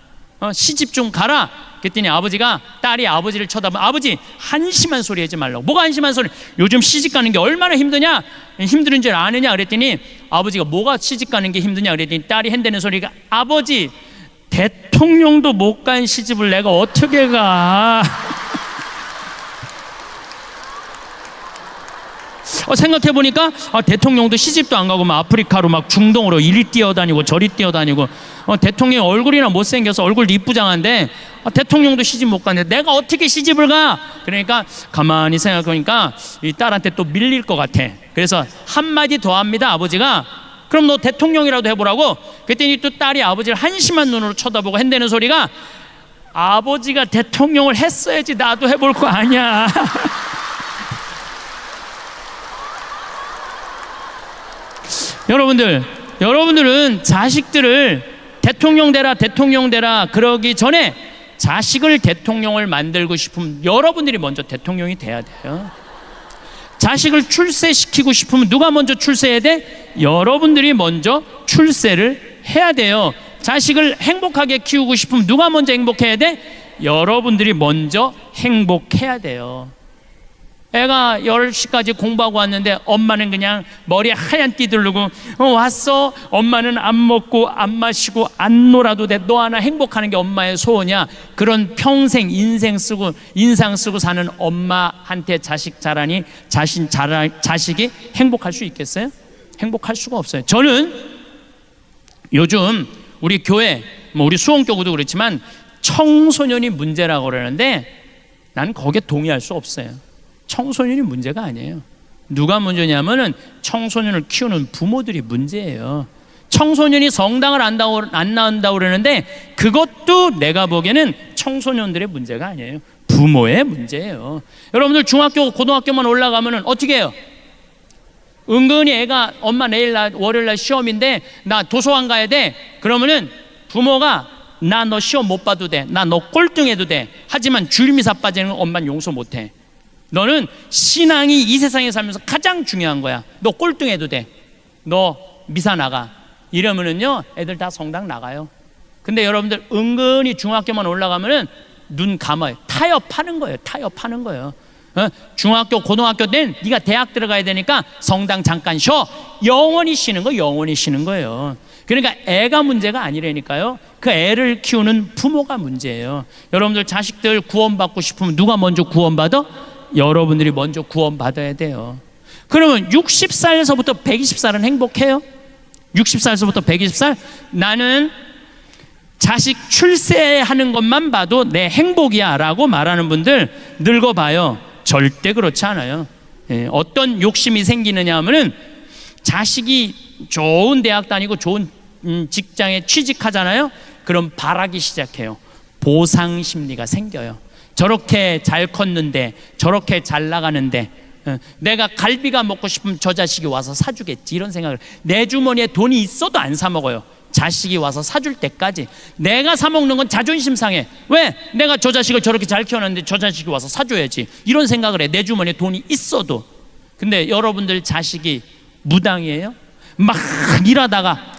시집 좀 가라. 그랬더니 아버지가 딸이 아버지를 쳐다보면 아버지 한심한 소리 하지 말라고. 뭐가 한심한 소리? 요즘 시집 가는 게 얼마나 힘드냐? 힘든 줄 아느냐? 그랬더니 아버지가 뭐가 시집 가는 게 힘드냐? 그랬더니 딸이 한다는 소리가 아버지 대통령도 못 간 시집을 내가 어떻게 가? 생각해보니까 대통령도 시집도 안 가고 막 아프리카로 막 중동으로 이리 뛰어다니고 저리 뛰어다니고 대통령 얼굴이나 못생겨서 얼굴도 이쁘장한데 대통령도 시집 못 가는데 내가 어떻게 시집을 가? 그러니까 가만히 생각해보니까 이 딸한테 또 밀릴 것 같아. 그래서 한마디 더 합니다. 아버지가 그럼 너 대통령이라도 해보라고. 그랬더니 또 딸이 아버지를 한심한 눈으로 쳐다보고 한다는 소리가 아버지가 대통령을 했어야지 나도 해볼 거 아니야. 여러분들은 자식들을 대통령 되라 그러기 전에 자식을 대통령을 만들고 싶으면 여러분들이 먼저 대통령이 돼야 돼요. 자식을 출세시키고 싶으면 누가 먼저 출세해야 돼? 여러분들이 먼저 출세를 해야 돼요. 자식을 행복하게 키우고 싶으면 누가 먼저 행복해야 돼? 여러분들이 먼저 행복해야 돼요. 애가 10시까지 공부하고 왔는데 엄마는 그냥 머리에 하얀 띠 두르고 왔어? 엄마는 안 먹고 안 마시고 안 놀아도 돼. 너 하나 행복하는 게 엄마의 소원이야. 그런 평생 인상 쓰고 사는 엄마한테 자식 자라니 자식이 행복할 수 있겠어요? 행복할 수가 없어요. 저는 요즘 우리 교회 우리 수원교구도 그렇지만 청소년이 문제라고 그러는데 나는 거기에 동의할 수 없어요. 청소년이 문제가 아니에요. 누가 문제냐면은 청소년을 키우는 부모들이 문제예요. 청소년이 성당을 안 나온다고 그러는데 그것도 내가 보기에는 청소년들의 문제가 아니에요. 부모의 문제예요. 여러분들 중학교, 고등학교만 올라가면은 어떻게 해요? 은근히 애가 엄마 월요일날 시험인데 나 도서관 가야 돼. 그러면은 부모가 나 너 시험 못 봐도 돼. 나 너 꼴등해도 돼. 하지만 주일미사 빠지는 건 엄마는 용서 못 해. 너는 신앙이 이 세상에 살면서 가장 중요한 거야. 너 꼴등해도 돼. 너 미사 나가. 이러면은요 애들 다 성당 나가요. 근데 여러분들 은근히 중학교만 올라가면은 눈 감아요. 타협하는 거예요. 타협하는 거예요. 중학교, 고등학교 때는 네가 대학 들어가야 되니까 성당 잠깐 쉬어. 영원히 쉬는 거, 영원히 쉬는 거예요. 그러니까 애가 문제가 아니라니까요. 그 애를 키우는 부모가 문제예요. 여러분들 자식들 구원받고 싶으면 누가 먼저 구원받아? 여러분들이 먼저 구원받아야 돼요. 그러면 60살에서부터 120살은 행복해요? 60살에서부터 120살? 나는 자식 출세하는 것만 봐도 내 행복이야 라고 말하는 분들 늙어봐요. 절대 그렇지 않아요. 어떤 욕심이 생기느냐 하면은 자식이 좋은 대학 다니고 좋은 직장에 취직하잖아요. 그럼 바라기 시작해요. 보상 심리가 생겨요. 저렇게 잘 컸는데, 저렇게 잘 나가는데 내가 갈비가 먹고 싶으면 저 자식이 와서 사주겠지, 이런 생각을. 내 주머니에 돈이 있어도 안 사 먹어요. 자식이 와서 사줄 때까지. 내가 사 먹는 건 자존심 상해. 왜? 내가 저 자식을 저렇게 잘 키웠는데 저 자식이 와서 사줘야지, 이런 생각을 해. 내 주머니에 돈이 있어도. 근데 여러분들 자식이 무당이에요? 막 일하다가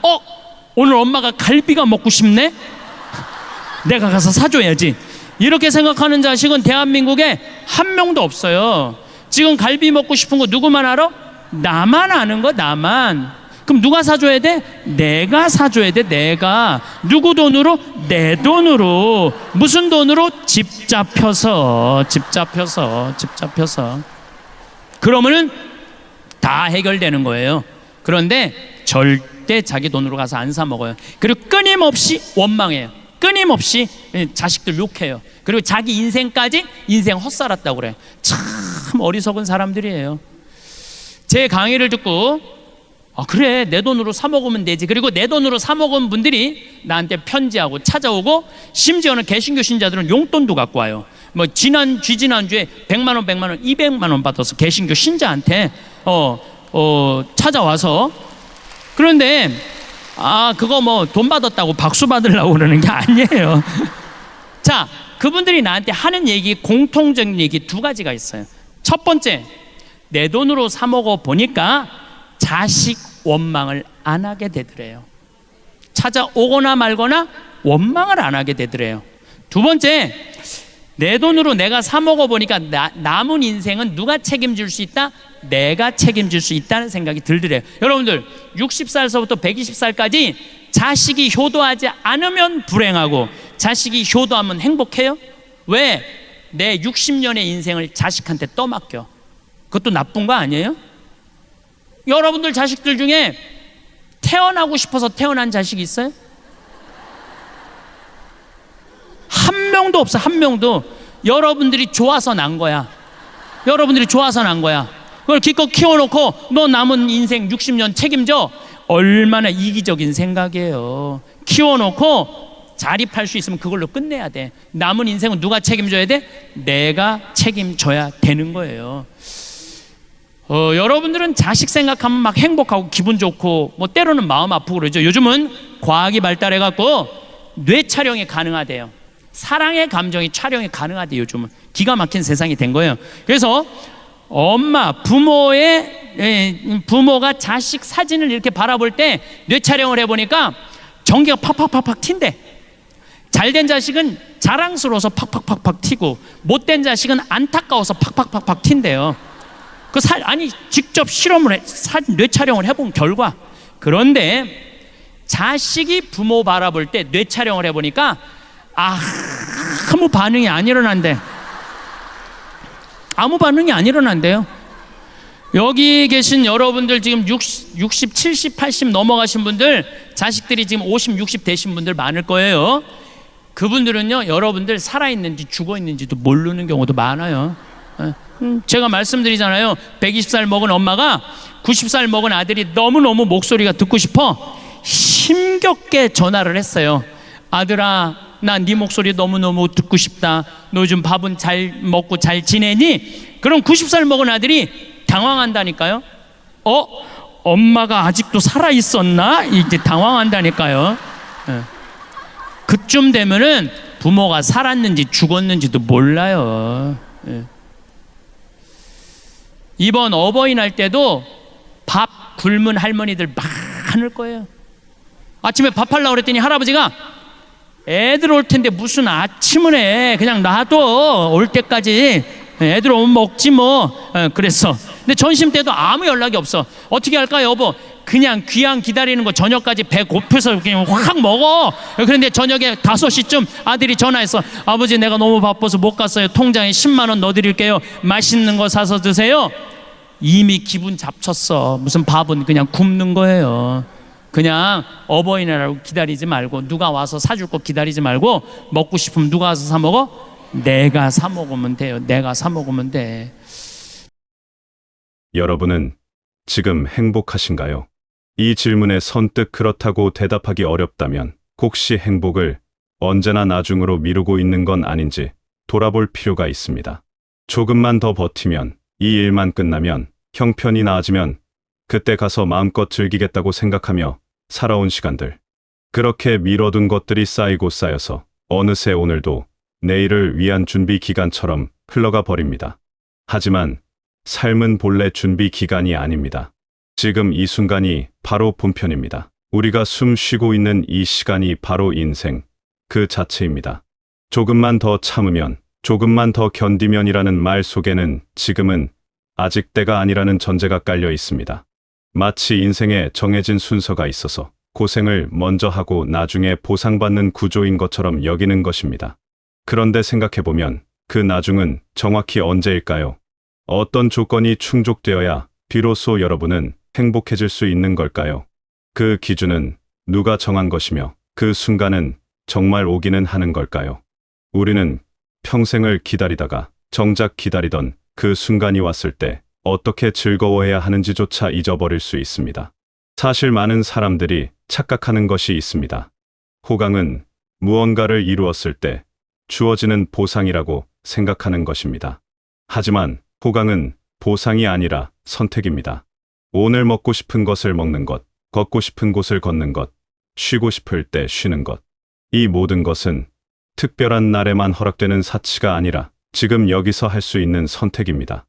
오늘 엄마가 갈비가 먹고 싶네? 내가 가서 사줘야지, 이렇게 생각하는 자식은 대한민국에 한 명도 없어요. 지금 갈비 먹고 싶은 거 누구만 알아? 나만 아는 거, 나만. 그럼 누가 사줘야 돼? 내가 사줘야 돼. 내가. 누구 돈으로? 내 돈으로. 무슨 돈으로? 집 잡혀서. 그러면은 다 해결되는 거예요. 그런데 절대 자기 돈으로 가서 안 사 먹어요. 그리고 끊임없이 원망해요. 끊임없이 자식들 욕해요. 그리고 자기 인생까지 인생 헛살았다고 그래요. 참 어리석은 사람들이에요. 제 강의를 듣고 그래, 내 돈으로 사 먹으면 되지. 그리고 내 돈으로 사 먹은 분들이 나한테 편지하고 찾아오고, 심지어는 개신교 신자들은 용돈도 갖고 와요. 뭐 지지난주에 100만 원, 200만 원 받아서 개신교 신자한테 찾아와서. 그런데 그거 뭐 돈 받았다고 박수 받으려고 그러는 게 아니에요. 자, 그분들이 나한테 하는 얘기, 공통적인 얘기 두 가지가 있어요. 첫 번째, 내 돈으로 사 먹어 보니까 자식 원망을 안 하게 되더래요. 찾아오거나 말거나 원망을 안 하게 되더래요. 두 번째, 내 돈으로 내가 사 먹어 보니까 남은 인생은 누가 책임질 수 있다? 내가 책임질 수 있다는 생각이 들더래요. 여러분들 60살서부터 120살까지 자식이 효도하지 않으면 불행하고, 자식이 효도하면 행복해요? 왜? 내 60년의 인생을 자식한테 떠맡겨. 그것도 나쁜 거 아니에요? 여러분들 자식들 중에 태어나고 싶어서 태어난 자식이 있어요? 한 명도 없어. 한 명도. 여러분들이 좋아서 난 거야. 여러분들이 좋아서 난 거야. 그걸 기껏 키워놓고 너 남은 인생 60년 책임져. 얼마나 이기적인 생각이에요. 키워놓고 자립할 수 있으면 그걸로 끝내야 돼. 남은 인생은 누가 책임져야 돼? 내가 책임져야 되는 거예요. 여러분들은 자식 생각하면 막 행복하고 기분 좋고 뭐 때로는 마음 아프고 그러죠. 요즘은 과학이 발달해갖고 뇌 촬영이 가능하대요. 사랑의 감정이 촬영이 가능하대요. 요즘은 기가 막힌 세상이 된 거예요. 그래서 부모가 자식 사진을 이렇게 바라볼 때 뇌 촬영을 해보니까 전기가 팍팍팍팍 튄대. 잘된 자식은 자랑스러워서 팍팍팍팍 튀고, 못된 자식은 안타까워서 팍팍팍팍 튄대요. 직접 실험을 뇌 촬영을 해본 결과. 그런데 자식이 부모 바라볼 때 뇌 촬영을 해보니까 아무 반응이 안 일어난대. 아무 반응이 안 일어난대요. 여기 계신 여러분들 지금 60, 70, 80 넘어가신 분들, 자식들이 지금 50, 60 되신 분들 많을 거예요. 그분들은요, 여러분들 살아있는지 죽어있는지도 모르는 경우도 많아요. 제가 말씀드리잖아요. 120살 먹은 엄마가 90살 먹은 아들이 너무너무 목소리가 듣고 싶어 힘겹게 전화를 했어요. 아들아, 나 네 목소리 너무너무 듣고 싶다. 너 요즘 밥은 잘 먹고 잘 지내니? 그럼 90살 먹은 아들이 당황한다니까요. 엄마가 아직도 살아있었나? 이제 당황한다니까요. 그쯤 되면은 부모가 살았는지 죽었는지도 몰라요. 이번 어버이날 때도 밥 굶은 할머니들 많을 거예요. 아침에 밥 하려고 그랬더니 할아버지가 애들 올 텐데 무슨 아침을 해. 그냥 놔둬. 올 때까지 애들 오면 먹지 뭐. 그랬어. 근데 점심 때도 아무 연락이 없어. 어떻게 할까 여보? 그냥 귀양 기다리는 거 저녁까지 배 고파서 그냥 확 먹어. 그런데 저녁에 5시쯤 아들이 전화해서 아버지 내가 너무 바빠서 못 갔어요. 통장에 10만 원 넣어드릴게요. 맛있는 거 사서 드세요. 이미 기분 잡쳤어. 무슨 밥은 그냥 굶는 거예요. 그냥 어버이날하고 기다리지 말고 누가 와서 사줄 거 기다리지 말고 먹고 싶으면 누가 와서 사 먹어? 내가 사 먹으면 돼요. 내가 사 먹으면 돼. 여러분은 지금 행복하신가요? 이 질문에 선뜻 그렇다고 대답하기 어렵다면 혹시 행복을 언제나 나중으로 미루고 있는 건 아닌지 돌아볼 필요가 있습니다. 조금만 더 버티면, 이 일만 끝나면, 형편이 나아지면 그때 가서 마음껏 즐기겠다고 생각하며 살아온 시간들, 그렇게 미뤄둔 것들이 쌓이고 쌓여서 어느새 오늘도 내일을 위한 준비 기간처럼 흘러가 버립니다. 하지만 삶은 본래 준비 기간이 아닙니다. 지금 이 순간이 바로 본편입니다. 우리가 숨 쉬고 있는 이 시간이 바로 인생 그 자체입니다. 조금만 더 참으면, 조금만 더 견디면이라는 말 속에는 지금은 아직 때가 아니라는 전제가 깔려 있습니다. 마치 인생에 정해진 순서가 있어서 고생을 먼저 하고 나중에 보상받는 구조인 것처럼 여기는 것입니다. 그런데 생각해보면 그 나중은 정확히 언제일까요? 어떤 조건이 충족되어야 비로소 여러분은 행복해질 수 있는 걸까요? 그 기준은 누가 정한 것이며 그 순간은 정말 오기는 하는 걸까요? 우리는 평생을 기다리다가 정작 기다리던 그 순간이 왔을 때 어떻게 즐거워해야 하는지조차 잊어버릴 수 있습니다. 사실 많은 사람들이 착각하는 것이 있습니다. 호강은 무언가를 이루었을 때 주어지는 보상이라고 생각하는 것입니다. 하지만 호강은 보상이 아니라 선택입니다. 오늘 먹고 싶은 것을 먹는 것, 걷고 싶은 곳을 걷는 것, 쉬고 싶을 때 쉬는 것. 이 모든 것은 특별한 날에만 허락되는 사치가 아니라 지금 여기서 할 수 있는 선택입니다.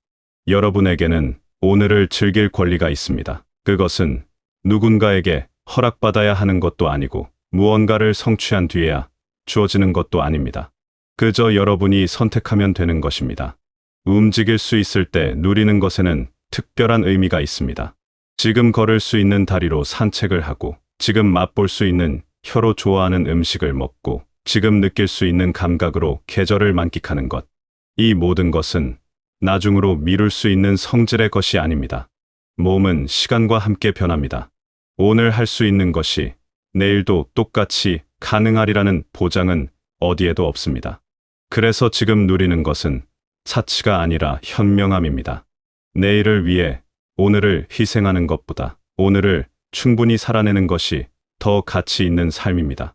여러분에게는 오늘을 즐길 권리가 있습니다. 그것은 누군가에게 허락받아야 하는 것도 아니고 무언가를 성취한 뒤에야 주어지는 것도 아닙니다. 그저 여러분이 선택하면 되는 것입니다. 움직일 수 있을 때 누리는 것에는 특별한 의미가 있습니다. 지금 걸을 수 있는 다리로 산책을 하고, 지금 맛볼 수 있는 혀로 좋아하는 음식을 먹고, 지금 느낄 수 있는 감각으로 계절을 만끽하는 것. 이 모든 것은 나중으로 미룰 수 있는 성질의 것이 아닙니다. 몸은 시간과 함께 변합니다. 오늘 할 수 있는 것이 내일도 똑같이 가능하리라는 보장은 어디에도 없습니다. 그래서 지금 누리는 것은 사치가 아니라 현명함입니다. 내일을 위해 오늘을 희생하는 것보다 오늘을 충분히 살아내는 것이 더 가치 있는 삶입니다.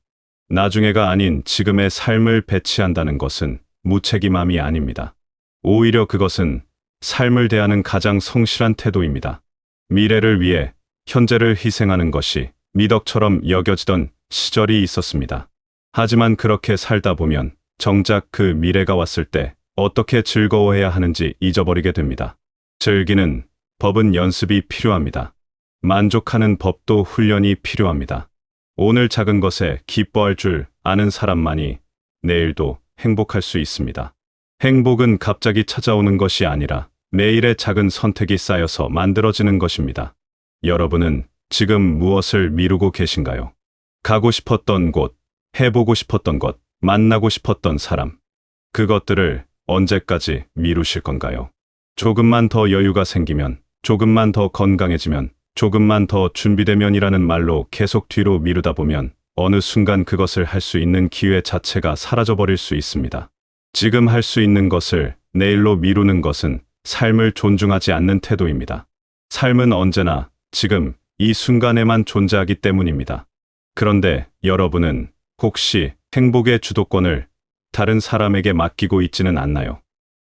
나중에가 아닌 지금의 삶을 배치한다는 것은 무책임함이 아닙니다. 오히려 그것은 삶을 대하는 가장 성실한 태도입니다. 미래를 위해 현재를 희생하는 것이 미덕처럼 여겨지던 시절이 있었습니다. 하지만 그렇게 살다 보면 정작 그 미래가 왔을 때 어떻게 즐거워해야 하는지 잊어버리게 됩니다. 즐기는 법은 연습이 필요합니다. 만족하는 법도 훈련이 필요합니다. 오늘 작은 것에 기뻐할 줄 아는 사람만이 내일도 행복할 수 있습니다. 행복은 갑자기 찾아오는 것이 아니라 매일의 작은 선택이 쌓여서 만들어지는 것입니다. 여러분은 지금 무엇을 미루고 계신가요? 가고 싶었던 곳, 해보고 싶었던 것, 만나고 싶었던 사람. 그것들을 언제까지 미루실 건가요? 조금만 더 여유가 생기면, 조금만 더 건강해지면, 조금만 더 준비되면이라는 말로 계속 뒤로 미루다 보면 어느 순간 그것을 할 수 있는 기회 자체가 사라져버릴 수 있습니다. 지금 할 수 있는 것을 내일로 미루는 것은 삶을 존중하지 않는 태도입니다. 삶은 언제나 지금 이 순간에만 존재하기 때문입니다. 그런데 여러분은 혹시 행복의 주도권을 다른 사람에게 맡기고 있지는 않나요?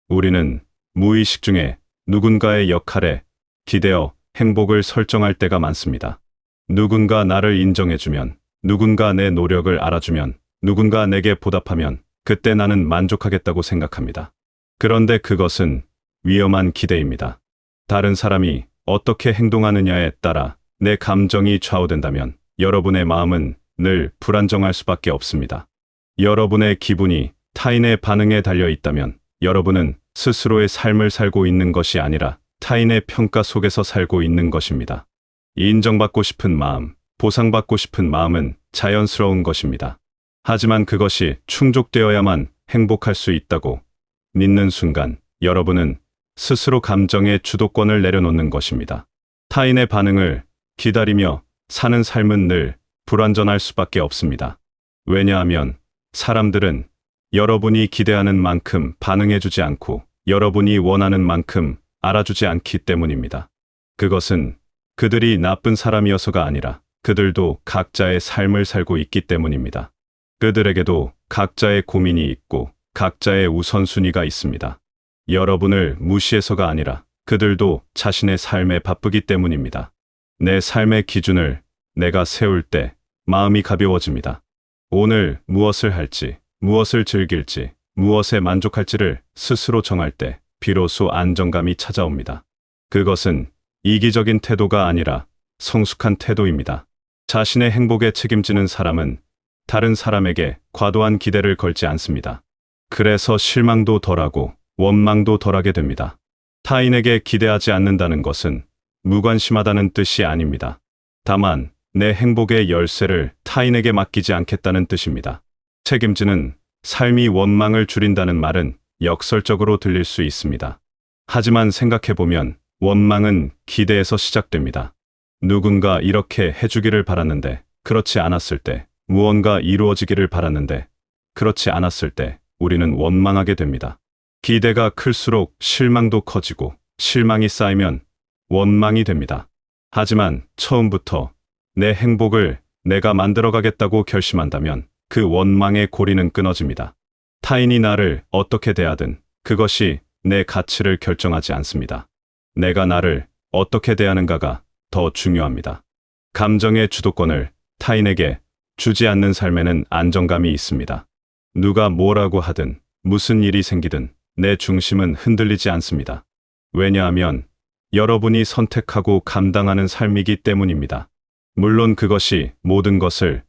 우리는 무의식 중에 누군가의 역할에 기대어 행복을 설정할 때가 많습니다. 누군가 나를 인정해주면, 누군가 내 노력을 알아주면, 누군가 내게 보답하면 그때 나는 만족하겠다고 생각합니다. 그런데 그것은 위험한 기대입니다. 다른 사람이 어떻게 행동하느냐에 따라 내 감정이 좌우된다면 여러분의 마음은 늘 불안정할 수밖에 없습니다. 여러분의 기분이 타인의 반응에 달려 있다면 여러분은 스스로의 삶을 살고 있는 것이 아니라 타인의 평가 속에서 살고 있는 것입니다. 인정받고 싶은 마음, 보상받고 싶은 마음은 자연스러운 것입니다. 하지만 그것이 충족되어야만 행복할 수 있다고 믿는 순간 여러분은 스스로 감정의 주도권을 내려놓는 것입니다. 타인의 반응을 기다리며 사는 삶은 늘 불완전할 수밖에 없습니다. 왜냐하면 사람들은 여러분이 기대하는 만큼 반응해주지 않고 여러분이 원하는 만큼 알아주지 않기 때문입니다. 그것은 그들이 나쁜 사람이어서가 아니라 그들도 각자의 삶을 살고 있기 때문입니다. 그들에게도 각자의 고민이 있고 각자의 우선순위가 있습니다. 여러분을 무시해서가 아니라 그들도 자신의 삶에 바쁘기 때문입니다. 내 삶의 기준을 내가 세울 때 마음이 가벼워집니다. 오늘 무엇을 할지, 무엇을 즐길지, 무엇에 만족할지를 스스로 정할 때 비로소 안정감이 찾아옵니다. 그것은 이기적인 태도가 아니라 성숙한 태도입니다. 자신의 행복에 책임지는 사람은 다른 사람에게 과도한 기대를 걸지 않습니다. 그래서 실망도 덜하고 원망도 덜하게 됩니다. 타인에게 기대하지 않는다는 것은 무관심하다는 뜻이 아닙니다. 다만 내 행복의 열쇠를 타인에게 맡기지 않겠다는 뜻입니다. 책임지는 삶이 원망을 줄인다는 말은 역설적으로 들릴 수 있습니다. 하지만 생각해보면 원망은 기대에서 시작됩니다. 누군가 이렇게 해주기를 바랐는데 그렇지 않았을 때, 무언가 이루어지기를 바랐는데 그렇지 않았을 때 우리는 원망하게 됩니다. 기대가 클수록 실망도 커지고 실망이 쌓이면 원망이 됩니다. 하지만 처음부터 내 행복을 내가 만들어가겠다고 결심한다면 그 원망의 고리는 끊어집니다. 타인이 나를 어떻게 대하든 그것이 내 가치를 결정하지 않습니다. 내가 나를 어떻게 대하는가가 더 중요합니다. 감정의 주도권을 타인에게 주지 않는 삶에는 안정감이 있습니다. 누가 뭐라고 하든 무슨 일이 생기든 내 중심은 흔들리지 않습니다. 왜냐하면 여러분이 선택하고 감당하는 삶이기 때문입니다. 물론 그것이 모든 것을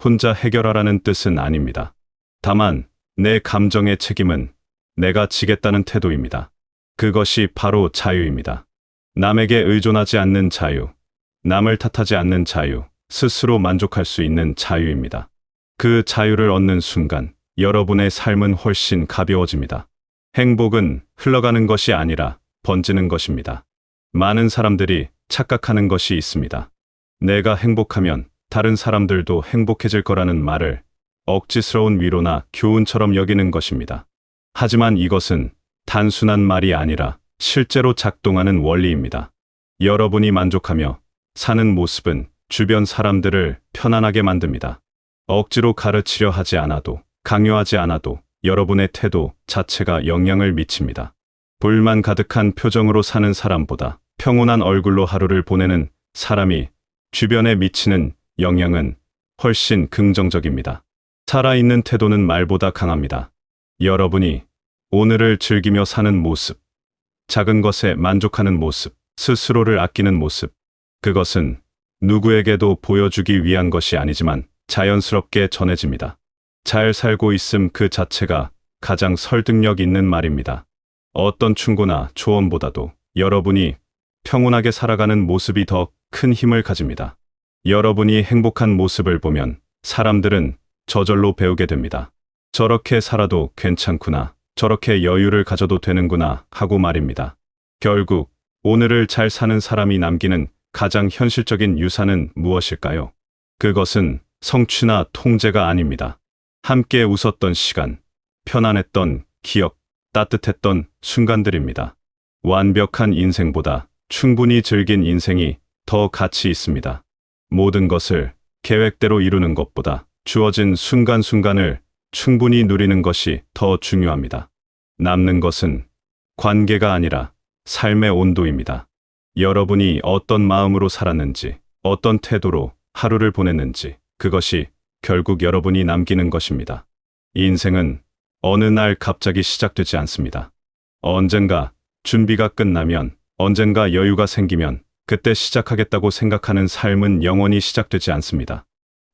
혼자 해결하라는 뜻은 아닙니다. 다만 내 감정의 책임은 내가 지겠다는 태도입니다. 그것이 바로 자유입니다. 남에게 의존하지 않는 자유, 남을 탓하지 않는 자유, 스스로 만족할 수 있는 자유입니다. 그 자유를 얻는 순간 여러분의 삶은 훨씬 가벼워집니다. 행복은 흘러가는 것이 아니라 번지는 것입니다. 많은 사람들이 착각하는 것이 있습니다. 내가 행복하면 다른 사람들도 행복해질 거라는 말을 억지스러운 위로나 교훈처럼 여기는 것입니다. 하지만 이것은 단순한 말이 아니라 실제로 작동하는 원리입니다. 여러분이 만족하며 사는 모습은 주변 사람들을 편안하게 만듭니다. 억지로 가르치려 하지 않아도, 강요하지 않아도 여러분의 태도 자체가 영향을 미칩니다. 불만 가득한 표정으로 사는 사람보다 평온한 얼굴로 하루를 보내는 사람이 주변에 미치는 영향은 훨씬 긍정적입니다. 살아있는 태도는 말보다 강합니다. 여러분이 오늘을 즐기며 사는 모습, 작은 것에 만족하는 모습, 스스로를 아끼는 모습, 그것은 누구에게도 보여주기 위한 것이 아니지만 자연스럽게 전해집니다. 잘 살고 있음 그 자체가 가장 설득력 있는 말입니다. 어떤 충고나 조언보다도 여러분이 평온하게 살아가는 모습이 더 큰 힘을 가집니다. 여러분이 행복한 모습을 보면 사람들은 저절로 배우게 됩니다. 저렇게 살아도 괜찮구나, 저렇게 여유를 가져도 되는구나 하고 말입니다. 결국 오늘을 잘 사는 사람이 남기는 가장 현실적인 유산은 무엇일까요? 그것은 성취나 통제가 아닙니다. 함께 웃었던 시간, 편안했던 기억, 따뜻했던 순간들입니다. 완벽한 인생보다 충분히 즐긴 인생이 더 가치 있습니다. 모든 것을 계획대로 이루는 것보다 주어진 순간순간을 충분히 누리는 것이 더 중요합니다. 남는 것은 관계가 아니라 삶의 온도입니다. 여러분이 어떤 마음으로 살았는지, 어떤 태도로 하루를 보냈는지, 그것이 결국 여러분이 남기는 것입니다. 인생은 어느 날 갑자기 시작되지 않습니다. 언젠가 준비가 끝나면, 언젠가 여유가 생기면 그때 시작하겠다고 생각하는 삶은 영원히 시작되지 않습니다.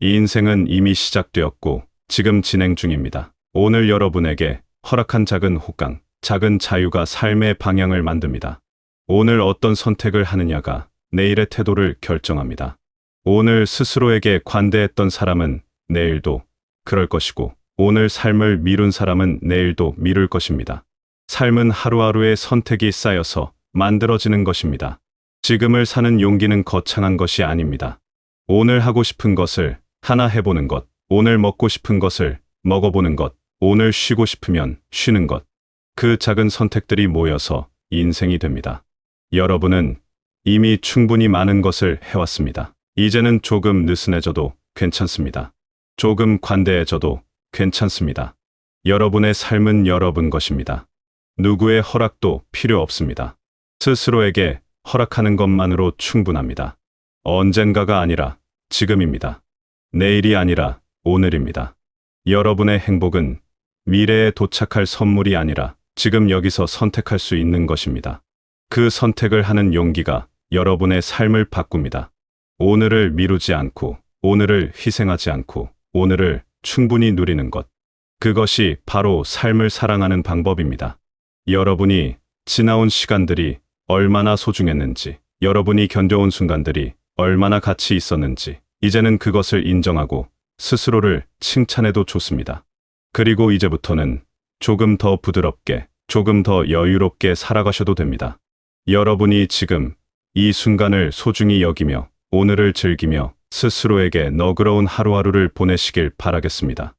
이 인생은 이미 시작되었고 지금 진행 중입니다. 오늘 여러분에게 허락한 작은 호강, 작은 자유가 삶의 방향을 만듭니다. 오늘 어떤 선택을 하느냐가 내일의 태도를 결정합니다. 오늘 스스로에게 관대했던 사람은 내일도 그럴 것이고, 오늘 삶을 미룬 사람은 내일도 미룰 것입니다. 삶은 하루하루의 선택이 쌓여서 만들어지는 것입니다. 지금을 사는 용기는 거창한 것이 아닙니다. 오늘 하고 싶은 것을 하나 해보는 것, 오늘 먹고 싶은 것을 먹어보는 것, 오늘 쉬고 싶으면 쉬는 것. 그 작은 선택들이 모여서 인생이 됩니다. 여러분은 이미 충분히 많은 것을 해왔습니다. 이제는 조금 느슨해져도 괜찮습니다. 조금 관대해져도 괜찮습니다. 여러분의 삶은 여러분 것입니다. 누구의 허락도 필요 없습니다. 스스로에게 허락하는 것만으로 충분합니다. 언젠가가 아니라 지금입니다. 내일이 아니라 오늘입니다. 여러분의 행복은 미래에 도착할 선물이 아니라 지금 여기서 선택할 수 있는 것입니다. 그 선택을 하는 용기가 여러분의 삶을 바꿉니다. 오늘을 미루지 않고, 오늘을 희생하지 않고, 오늘을 충분히 누리는 것. 그것이 바로 삶을 사랑하는 방법입니다. 여러분이 지나온 시간들이 얼마나 소중했는지, 여러분이 견뎌온 순간들이 얼마나 가치 있었는지, 이제는 그것을 인정하고 스스로를 칭찬해도 좋습니다. 그리고 이제부터는 조금 더 부드럽게, 조금 더 여유롭게 살아가셔도 됩니다. 여러분이 지금 이 순간을 소중히 여기며 오늘을 즐기며 스스로에게 너그러운 하루하루를 보내시길 바라겠습니다.